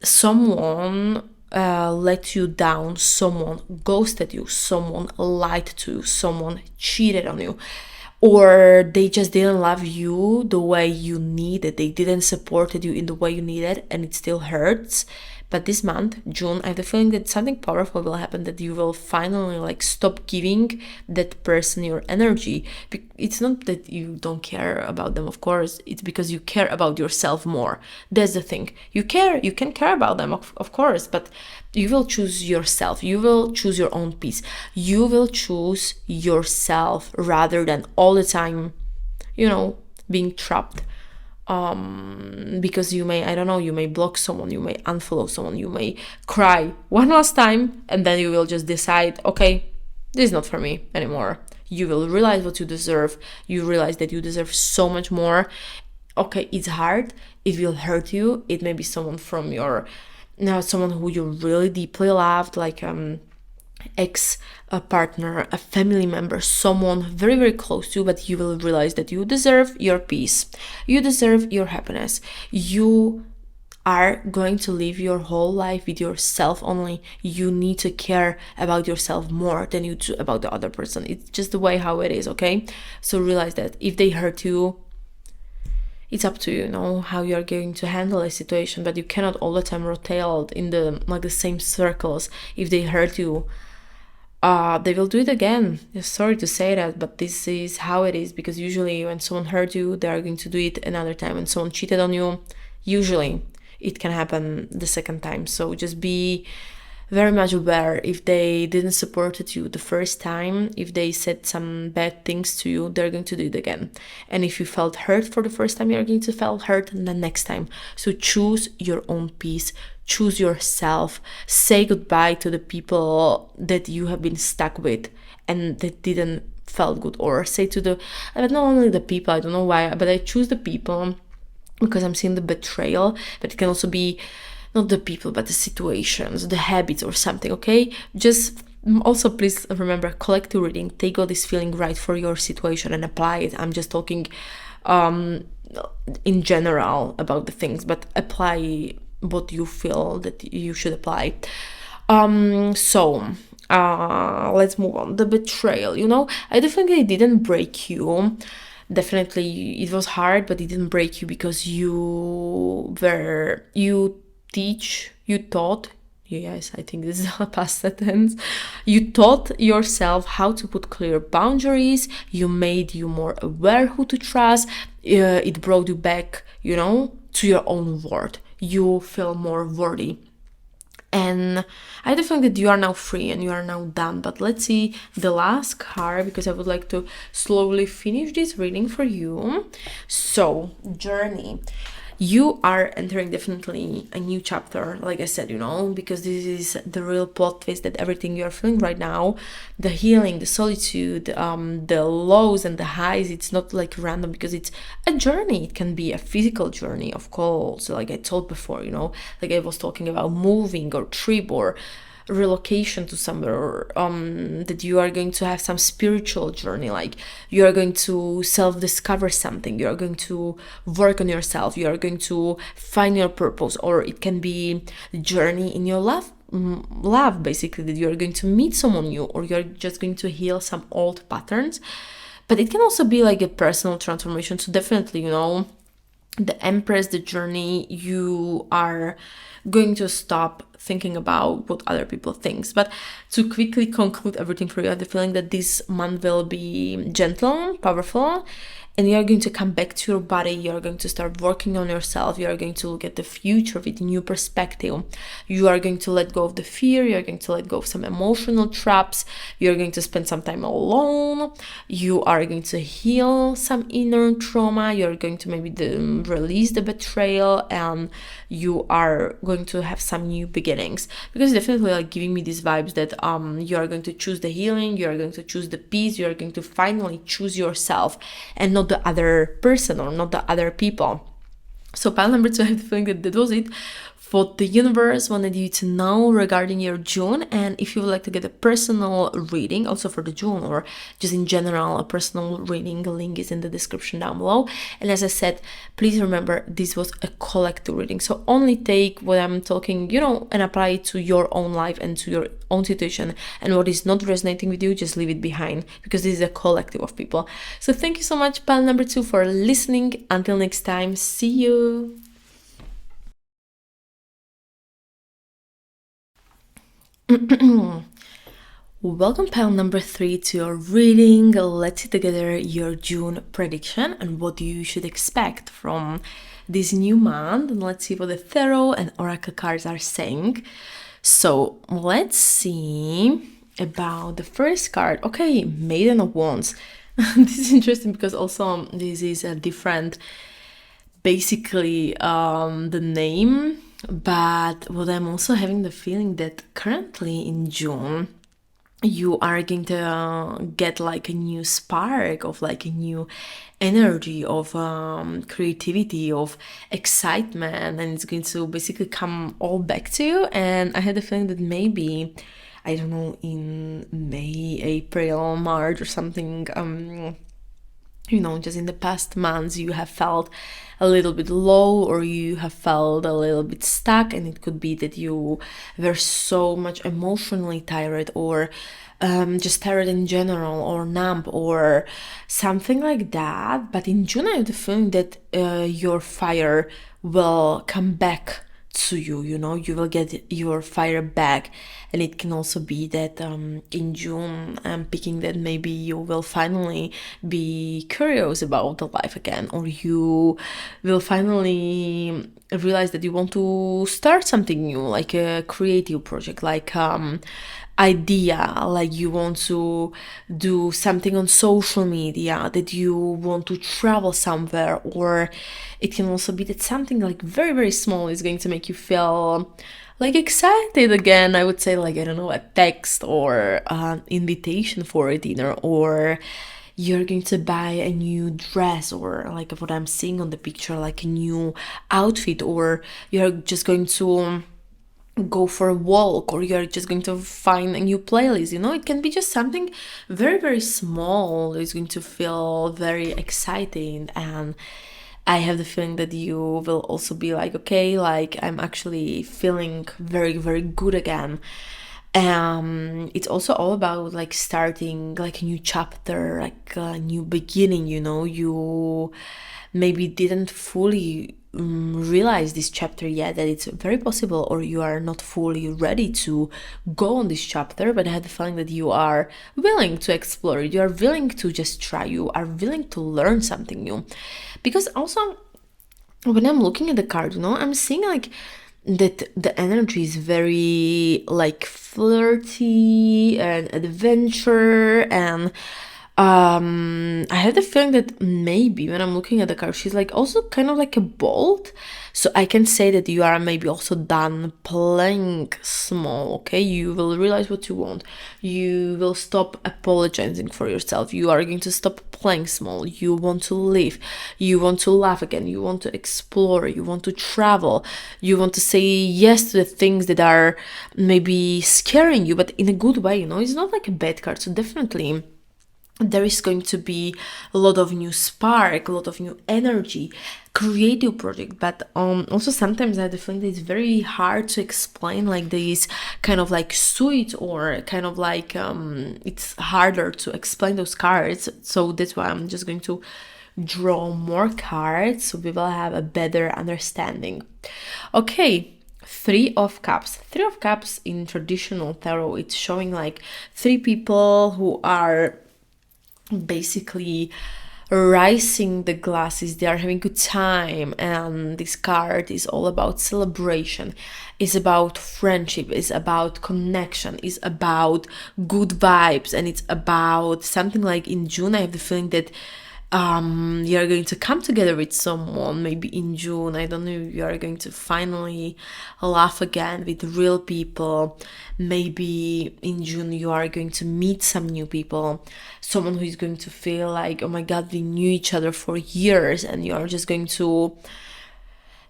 someone let you down, someone ghosted you, someone lied to you, someone cheated on you, or they just didn't love you the way you needed. They didn't support you in the way you needed, and it still hurts. But this month, June, I have the feeling that something powerful will happen, that you will finally like stop giving that person your energy. It's not that you don't care about them, of course. It's because you care about yourself more. That's the thing. You can care about them, of course, but you will choose yourself. You will choose your own peace. You will choose yourself rather than all the time, being trapped. Because you may, I don't know, you may block someone, you may unfollow someone, you may cry one last time, and then you will just decide, okay, this is not for me anymore. You will realize what you deserve. You realize that you deserve so much more. Okay, it's hard. It will hurt you. It may be someone from your, someone who you really deeply loved, like ex-partner, a family member, someone very, very close to you, but you will realize that you deserve your peace. You deserve your happiness. You are going to live your whole life with yourself only. You need to care about yourself more than you do about the other person. It's just the way how it is, okay? So realize that if they hurt you, it's up to you, how you're going to handle a situation, but you cannot all the time rotate in the same circles. If they hurt you, they will do it again. Sorry to say that, but this is how it is, because usually when someone hurt you, they are going to do it another time. When someone cheated on you, usually it can happen the second time. So just be very much aware. If they didn't support you the first time, if they said some bad things to you, they're going to do it again. And if you felt hurt for the first time, you're going to feel hurt the next time. So choose your own peace. Choose yourself. Say goodbye to the people that you have been stuck with and that didn't felt good. Or say to but not only the people, I don't know why, but I choose the people because I'm seeing the betrayal, but it can also be not the people, but the situations, the habits or something, okay? Just also please remember, collective reading, take all this feeling right for your situation and apply it. I'm just talking in general about the things, but apply what you feel that you should apply. So let's move on. The betrayal, I definitely didn't break you. Definitely it was hard, but it didn't break you because you taught, yes, I think this is a past sentence. You taught yourself how to put clear boundaries. You made you more aware who to trust. It brought you back, to your own worth. You feel more worthy. And I do think that you are now free and you are now done. But let's see the last card, because I would like to slowly finish this reading for you. So, journey. You are entering definitely a new chapter, like I said, because this is the real plot twist, that everything you are feeling right now, the healing, the solitude, the lows and the highs, it's not like random, because it's a journey. It can be a physical journey, of course, like I told before, like I was talking about moving or trip or relocation to somewhere, or that you are going to have some spiritual journey, like you are going to self-discover something, you are going to work on yourself, you are going to find your purpose, or it can be the journey in your love, basically, that you are going to meet someone new, or you're just going to heal some old patterns. But it can also be like a personal transformation. So definitely, the Empress, the journey, you are going to stop thinking about what other people think. But to quickly conclude everything for you, I have the feeling that this month will be gentle, powerful, and you're going to come back to your body. You're going to start working on yourself. You're going to look at the future with a new perspective. You are going to let go of the fear. You're going to let go of some emotional traps. You're going to spend some time alone. You are going to heal some inner trauma. You're going to maybe release the betrayal, and you are going to have some new beginnings, because it's definitely like giving me these vibes that you are going to choose the healing, you are going to choose the peace, you are going to finally choose yourself and not the other person or not the other people. So pile number 2, I have the feeling that that was it. What the universe wanted you to know regarding your June. And if you would like to get a personal reading also for the June, or just in general a personal reading, link is in the description down below. And as I said, please remember this was a collective reading, so only take what I'm talking, you know, and apply it to your own life and to your own situation, and what is not resonating with you, just leave it behind, because this is a collective of people. So thank you so much, pile number 2, for listening. Until next time, see you. Welcome, pile number 3, to your reading. Let's see together your June prediction and what you should expect from this new month. And let's see what the tarot and oracle cards are saying. So let's see about the first card. Okay, Maiden of Wands. This is interesting because also this is a different, basically the name. But what I'm also having the feeling that currently in June, you are going to get like a new spark of like a new energy of creativity, of excitement, and it's going to basically come all back to you. And I had the feeling that maybe, I don't know, in May, April, March or something, you know, just in the past months, you have felt a little bit low, or you have felt a little bit stuck, and it could be that you were so much emotionally tired, or just tired in general, or numb, or something like that. But in June, I have the feeling that your fire will come back to you, you know, you will get your fire back. And it can also be that in June, I'm picking that maybe you will finally be curious about the life again, or you will finally realize that you want to start something new, like a creative project, like idea, like you want to do something on social media, that you want to travel somewhere. Or it can also be that something like very, very small is going to make you feel like excited again. I would say, like, I don't know, a text or an invitation for a dinner, or you're going to buy a new dress, or like what I'm seeing on the picture, like a new outfit, or you're just going to go for a walk, or you're just going to find a new playlist. You know, it can be just something very, very small. It's going to feel very exciting. And I have the feeling that you will also be like, okay, like I'm actually feeling very, very good again. It's also all about like starting like a new chapter, like a new beginning. You know, you maybe didn't fully realize this chapter yet, that it's very possible, or you are not fully ready to go on this chapter, but I had the feeling that you are willing to explore it, you are willing to just try, you are willing to learn something new. Because also when I'm looking at the card, you know, I'm seeing like that the energy is very like flirty and adventure, and I have the feeling that maybe when I'm looking at the card, she's like also kind of like a bolt. So I can say that you are maybe also done playing small, okay? You will realize what you want. You will stop apologizing for yourself. You are going to stop playing small. You want to live. You want to laugh again. You want to explore. You want to travel. You want to say yes to the things that are maybe scaring you, but in a good way, you know? It's not like a bad card. So definitely there is going to be a lot of new spark, a lot of new energy, creative project. But also sometimes I have the feeling that it's very hard to explain like these kind of like suit, or kind of like it's harder to explain those cards. So that's why I'm just going to draw more cards, so we will have a better understanding. Okay, Three of Cups. Three of Cups in traditional tarot, it's showing like three people who are basically raising the glasses, they are having good time. And this card is all about celebration, it's about friendship, it's about connection, it's about good vibes, and it's about something like in June. I have the feeling that you are going to come together with someone, maybe in June. I don't know, you are going to finally laugh again with real people. Maybe in June you are going to meet some new people, someone who is going to feel like, oh my god, we knew each other for years, and you are just going to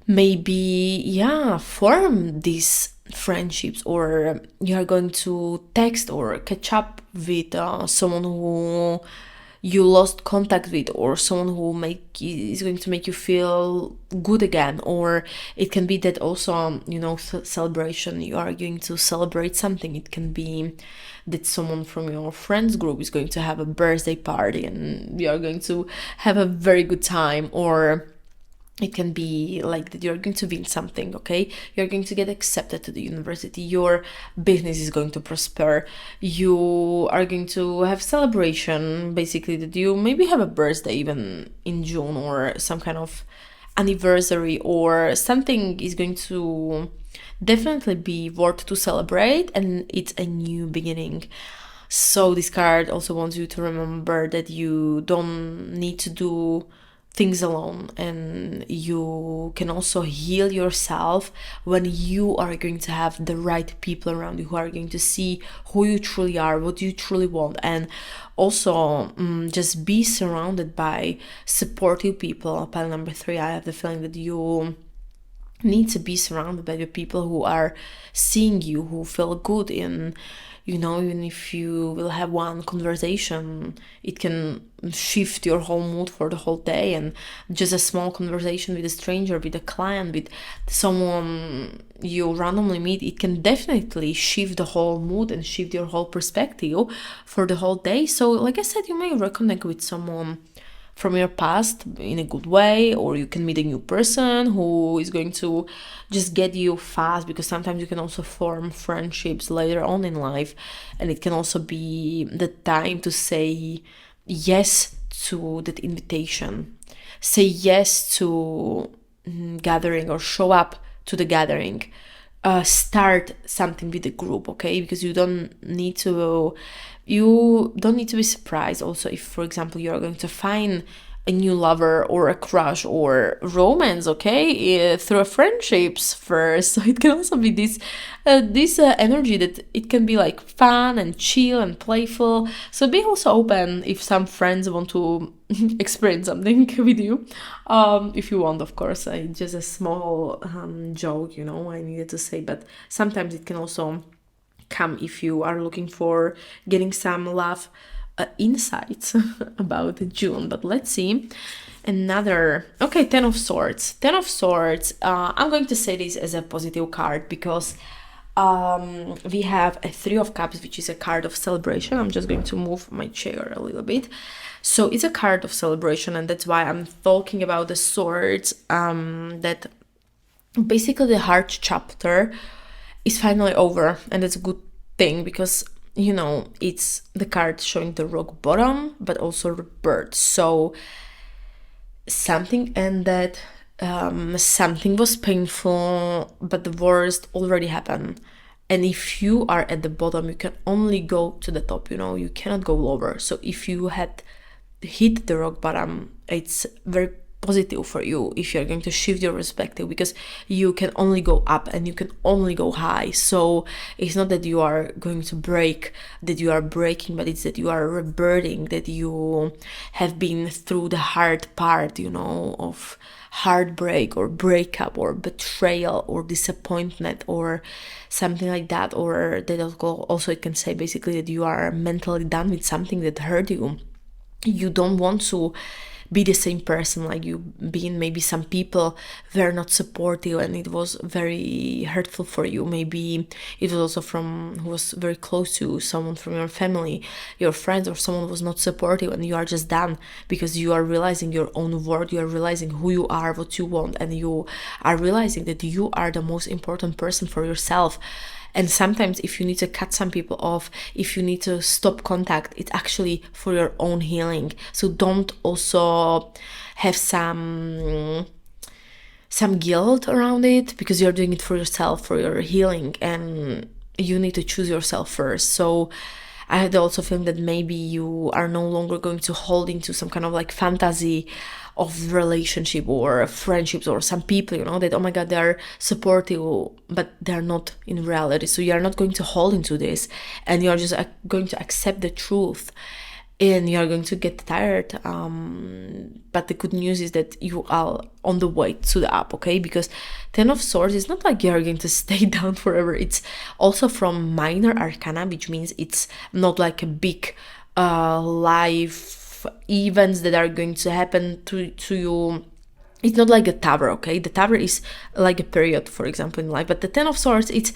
maybe form these friendships, or you are going to text or catch up with someone who you lost contact with, or someone who is going to make you feel good again. Or it can be that also, celebration, you are going to celebrate something. It can be that someone from your friends group is going to have a birthday party and you are going to have a very good time. Or it can be like that you're going to win something, okay? You're going to get accepted to the university, your business is going to prosper, you are going to have celebration, basically, that you maybe have a birthday even in June, or some kind of anniversary, or something is going to definitely be worth to celebrate, and it's a new beginning. So this card also wants you to remember that you don't need to do things alone, and you can also heal yourself when you are going to have the right people around you who are going to see who you truly are, what you truly want. And also just be surrounded by supportive people. Pile number 3, I have the feeling that you need to be surrounded by the people who are seeing you, who feel good in, even if you will have one conversation, it can shift your whole mood for the whole day. And just a small conversation with a stranger, with a client, with someone you randomly meet, it can definitely shift the whole mood and shift your whole perspective for the whole day. So like I said, you may reconnect with someone from your past in a good way, or you can meet a new person who is going to just get you fast, because sometimes you can also form friendships later on in life, and it can also be the time to say yes to that invitation, say yes to gathering, or show up to the gathering, start something with the group, okay? Because you don't need to be surprised also if, for example, you're going to find a new lover or a crush or romance, okay, through friendships first. So it can also be this energy that it can be like fun and chill and playful. So be also open if some friends want to experience something with you, if you want, of course. Just a small joke, I needed to say, but sometimes it can also come if you are looking for getting some love insights about June. But let's see. Another, okay, 10 of Swords. 10 of Swords, I'm going to say this as a positive card, because we have a 3 of Cups, which is a card of celebration. I'm just going to move my chair a little bit. So it's a card of celebration, and that's why I'm talking about the swords, that basically the hard chapter is finally over, and that's a good thing, because it's the card showing the rock bottom but also rebirth. So something ended, something was painful, but the worst already happened. And if you are at the bottom, you can only go to the top, you cannot go lower. So if you had hit the rock bottom, it's very positive for you if you're going to shift your perspective, because you can only go up and you can only go high. So it's not that you are going to break, that you are breaking, but it's that you are rebirthing, that you have been through the hard part, of heartbreak or breakup or betrayal or disappointment or something like that. Or that also it can say basically that you are mentally done with something that hurt you. You don't want to be the same person like you been. Maybe some people were not supportive and it was very hurtful for you. Maybe it was also from who was very close to you, someone from your family, your friends, or someone was not supportive, and you are just done because you are realizing your own worth, you are realizing who you are, what you want, and you are realizing that you are the most important person for yourself. And sometimes if you need to cut some people off, if you need to stop contact, it's actually for your own healing. So don't also have some guilt around it, because you're doing it for yourself, for your healing, and you need to choose yourself first. So I had also feeling that maybe you are no longer going to hold into some kind of like fantasy of relationship or friendships, or some people, you know, that, oh my god, they're supportive, but they're not in reality. So you're not going to hold into this, and you're just going to accept the truth, and you're going to get tired. But the good news is that you are on the way to the up, okay? Because Ten of Swords is not like you're going to stay down forever. It's also from minor arcana, which means it's not like a big life events that are going to happen to you. It's not like a tower, okay? The tower is like a period, for example, in life. But the Ten of Swords, it's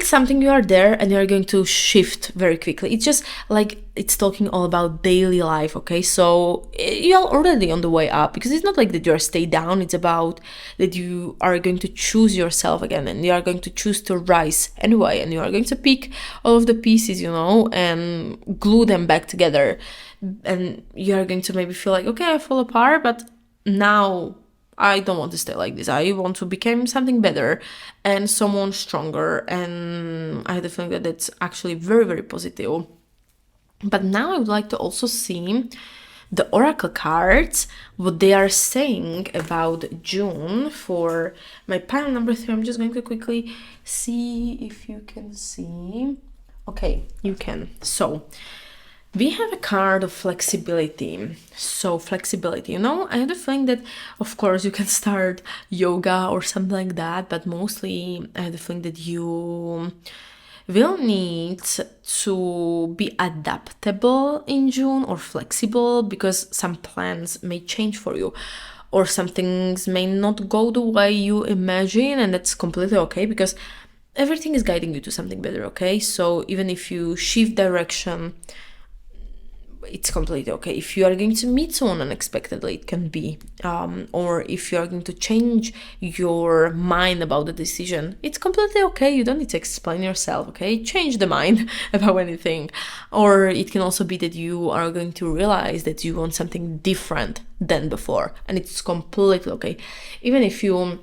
something you are there and you're going to shift very quickly. It's just like, it's talking all about daily life, okay? So you're already on the way up, because it's not like that you're stay down. It's about that you are going to choose yourself again, and you are going to choose to rise anyway, and you are going to pick all of the pieces, you know, and glue them back together. And you are going to maybe feel like, okay, I fall apart, but now I don't want to stay like this. I want to become something better and someone stronger. And I had the feeling that that's actually very, very positive. But now I would like to also see the oracle cards, what they are saying about June for my pile number 3. I'm just going to quickly see if you can see. Okay, you can. So we have a card of flexibility. So flexibility, you know, I have the feeling that, of course, you can start yoga or something like that, but mostly I have the feeling that you will need to be adaptable in June, or flexible, because some plans may change for you, or some things may not go the way you imagine, and that's completely okay, because everything is guiding you to something better, okay? So even if you shift direction, it's completely okay. If you are going to meet someone unexpectedly, it can be, or if you are going to change your mind about the decision, it's completely okay. You don't need to explain yourself, okay? Change the mind about anything. Or it can also be that you are going to realize that you want something different than before, and it's completely okay. Even if you,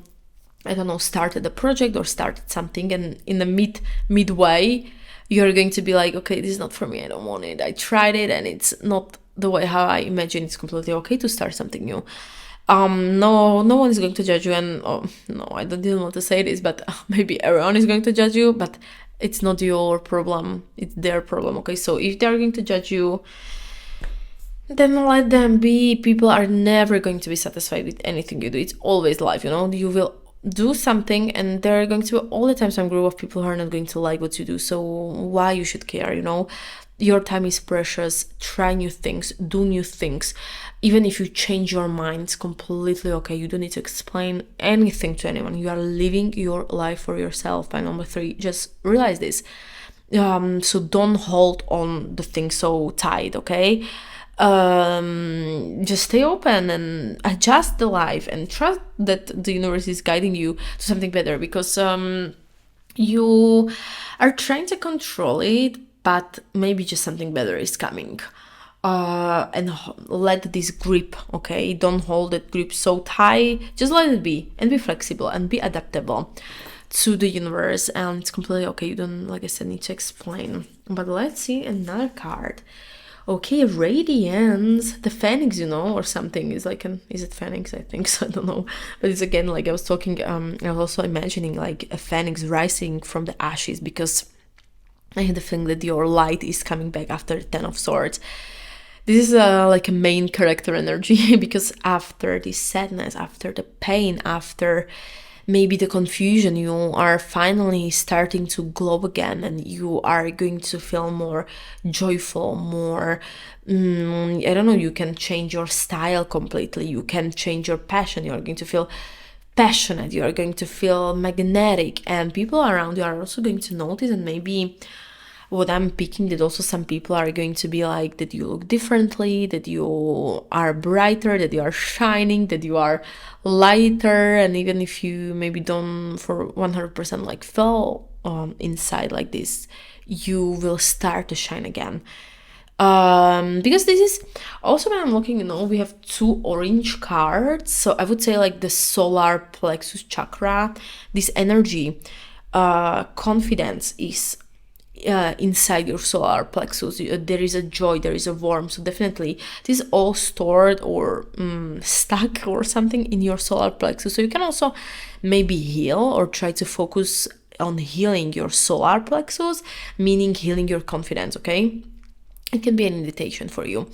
I don't know, started a project or started something, and in the midway you're going to be like, okay, this is not for me, I don't want it, I tried it and it's not the way how I imagine. It's completely okay to start something new. No one is going to judge you, and no, I didn't want to say this, but maybe everyone is going to judge you, but it's not your problem, it's their problem, okay? So if they're going to judge you, then let them be. People are never going to be satisfied with anything you do. It's always life, you know. You will do something and there are going to be all the time some group of people who are not going to like what you do. So why you should care, you know? Your time is precious. Try new things, do new things. Even if you change your mind, it's completely okay. You don't need to explain anything to anyone. You are living your life for yourself. By number 3, just realize this. So don't hold on the thing so tight, okay? Just stay open and adjust the life, and trust that the universe is guiding you to something better, because you are trying to control it, but maybe just something better is coming. And let this grip, okay? Don't hold that grip so tight. Just let it be, and be flexible and be adaptable to the universe, and it's completely okay. You don't, like I said, need to explain. But let's see another card. Okay, Radiance, the Phoenix, you know, or something. Is like is it Phoenix? I think so, I don't know. But it's again, like I was talking, I was also imagining like a Phoenix rising from the ashes, because I had the feeling that your light is coming back after the 10 of Swords. This is like a main character energy, because after the sadness, after the pain, after maybe the confusion, you are finally starting to glow again, and you are going to feel more joyful, more, I don't know, you can change your style completely, you can change your passion, you are going to feel passionate, you are going to feel magnetic, and people around you are also going to notice. And maybe what I'm picking, that also some people are going to be like that you look differently, that you are brighter, that you are shining, that you are lighter. And even if you maybe don't for 100% like feel inside like this, you will start to shine again. Because this is also, when I'm looking, we have 2 orange cards, so I would say like the solar plexus chakra, this energy, confidence is inside your solar plexus. There is a joy, there is a warmth, so definitely this is all stored or stuck or something in your solar plexus. So you can also maybe heal or try to focus on healing your solar plexus, meaning healing your confidence. Okay, it can be an invitation for you,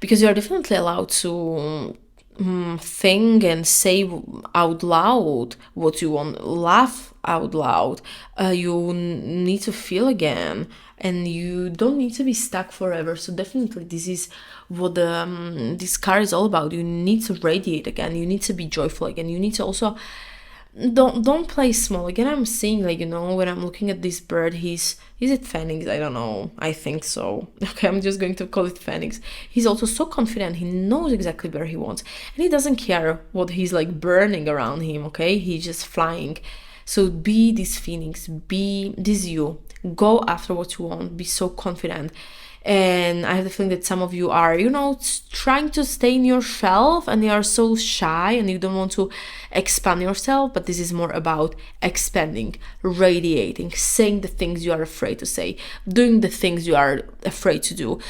because you are definitely allowed to think and say out loud what you want, laugh out loud. You need to feel again, and you don't need to be stuck forever. So definitely this is what this card is all about. You need to radiate again, you need to be joyful again, you need to also don't play small. Again, I'm seeing, like, when I'm looking at this bird, is it Phoenix? I don't know. I think so. Okay, I'm just going to call it Phoenix. He's also so confident. He knows exactly where he wants, and he doesn't care what he's like burning around him. Okay, he's just flying. So be this Phoenix, be this you. Go after what you want. Be so confident. And I have the feeling that some of you are, trying to stay in your shelf, and you are so shy and you don't want to expand yourself. But this is more about expanding, radiating, saying the things you are afraid to say, doing the things you are afraid to do.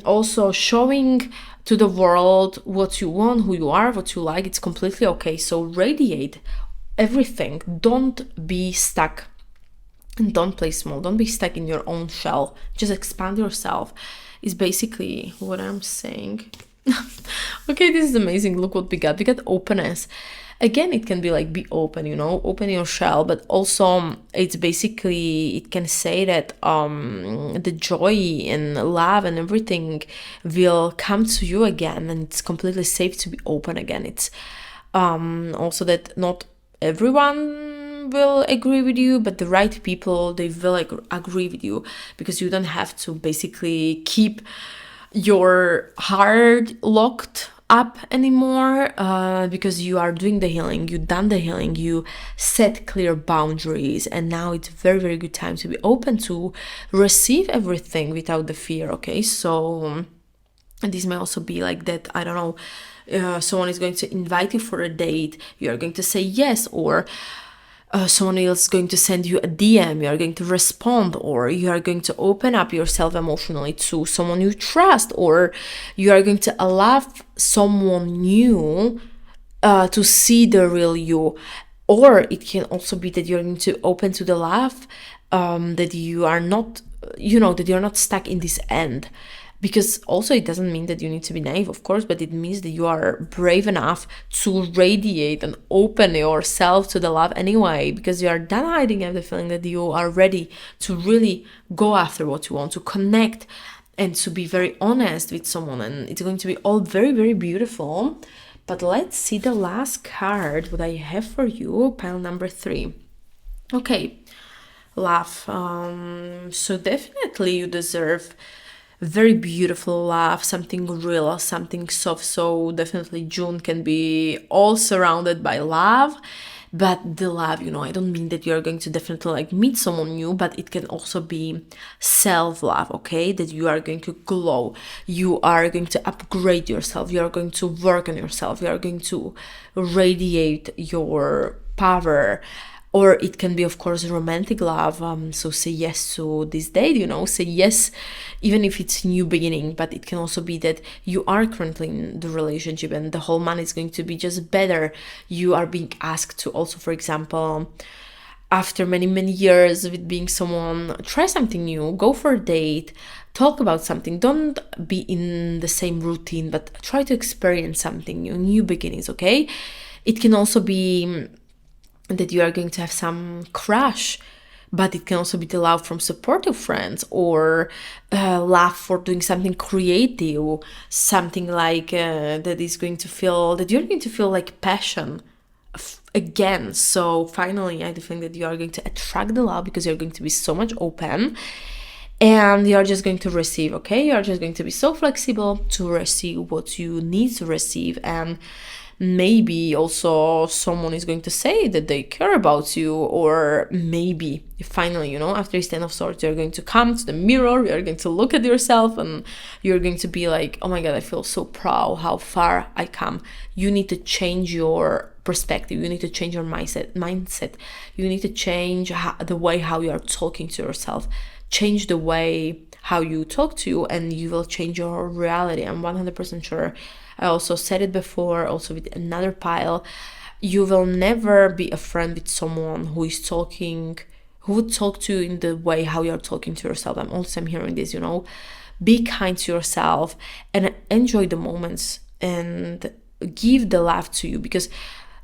Also showing to the world what you want, who you are, what you like. It's completely okay. So radiate everything. Don't be stuck. And don't play small. Don't be stuck in your own shell. Just expand yourself is basically what I'm saying. Okay, this is amazing. Look what we got. We got openness. Again, it can be like, be open, open your shell. But also it's basically, it can say that the joy and love and everything will come to you again. And it's completely safe to be open again. It's also that not everyone will agree with you, but the right people, they will agree with you, because you don't have to basically keep your heart locked up anymore, because you are doing the healing, you done the healing, you set clear boundaries, and now it's very, very good time to be open to receive everything without the fear. Okay, so this may also be like that, I don't know, someone is going to invite you for a date, you are going to say yes, or someone else is going to send you a DM, you are going to respond, or you are going to open up yourself emotionally to someone you trust, or you are going to allow someone new to see the real you. Or it can also be that you're going to open to the love, that you are not, that you're not stuck in this end. Because also it doesn't mean that you need to be naive, of course, but it means that you are brave enough to radiate and open yourself to the love anyway, because you are done hiding. I have the feeling that you are ready to really go after what you want, to connect and to be very honest with someone, and it's going to be all very, very beautiful. But let's see the last card, what I have for you, pile number 3. Okay, love. So definitely you deserve very beautiful love, something real, something soft. So definitely June can be all surrounded by love. But the love, I don't mean that you're going to definitely like meet someone new, but it can also be self-love, okay? That you are going to glow, you are going to upgrade yourself, you are going to work on yourself, you are going to radiate your power. Or it can be, of course, romantic love. So say yes to this date, say yes, even if it's new beginning. But it can also be that you are currently in the relationship and the whole month is going to be just better. You are being asked to also, for example, after many, many years with being someone, try something new, go for a date, talk about something. Don't be in the same routine, but try to experience something new beginnings, okay? It can also be that you are going to have some crush, but it can also be the love from supportive friends, or love for doing something creative, something like that is going to feel, that you're going to feel like passion again. So finally, I think that you are going to attract the love, because you're going to be so much open, and you're just going to receive, okay? You're just going to be so flexible to receive what you need to receive, and maybe also someone is going to say that they care about you, or maybe finally, after this 10 of swords, you're going to come to the mirror, you're going to look at yourself, and you're going to be like, oh my god, I feel so proud how far I come. You need to change your perspective, you need to change your mindset. You need to change the way how you are talking to yourself. Change the way how you talk to you, and you will change your reality. I'm 100% sure. I also said it before, also with another pile. You will never be a friend with someone who would talk to you in the way how you're talking to yourself. I'm hearing this, Be kind to yourself and enjoy the moments and give the love to you, because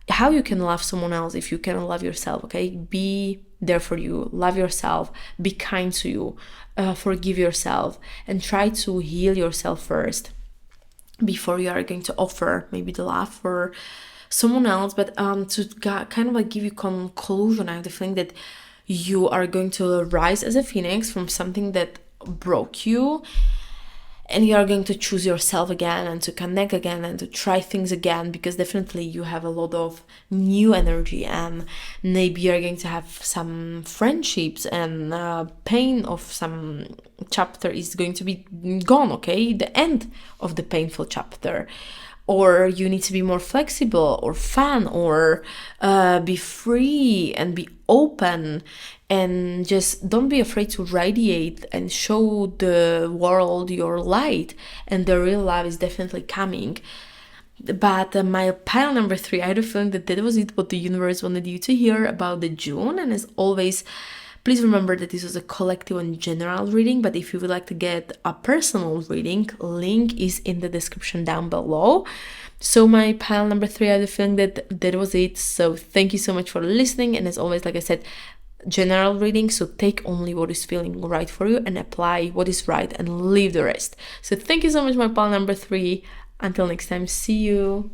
how you can love someone else if you cannot love yourself, okay? Be there for you, love yourself, be kind to you, forgive yourself, and try to heal yourself first before you are going to offer maybe the love for someone else. But to kind of like give you conclusion, I have the feeling that you are going to rise as a phoenix from something that broke you, and you are going to choose yourself again and to connect again and to try things again, because definitely you have a lot of new energy, and maybe you're going to have some friendships, and pain of some chapter is going to be gone, okay? The end of the painful chapter. Or you need to be more flexible or fun, or be free and be open, and just don't be afraid to radiate and show the world your light, and the real love is definitely coming. But my pile number 3, I had a feeling that was it, what the universe wanted you to hear about the June. And as always, please remember that this was a collective and general reading, but if you would like to get a personal reading, link is in the description down below. So my pile number 3, I had a feeling that was it. So thank you so much for listening, and as always, like I said, general reading, so take only what is feeling right for you and apply what is right and leave the rest. So thank you so much, my pile number 3. Until next time, see you.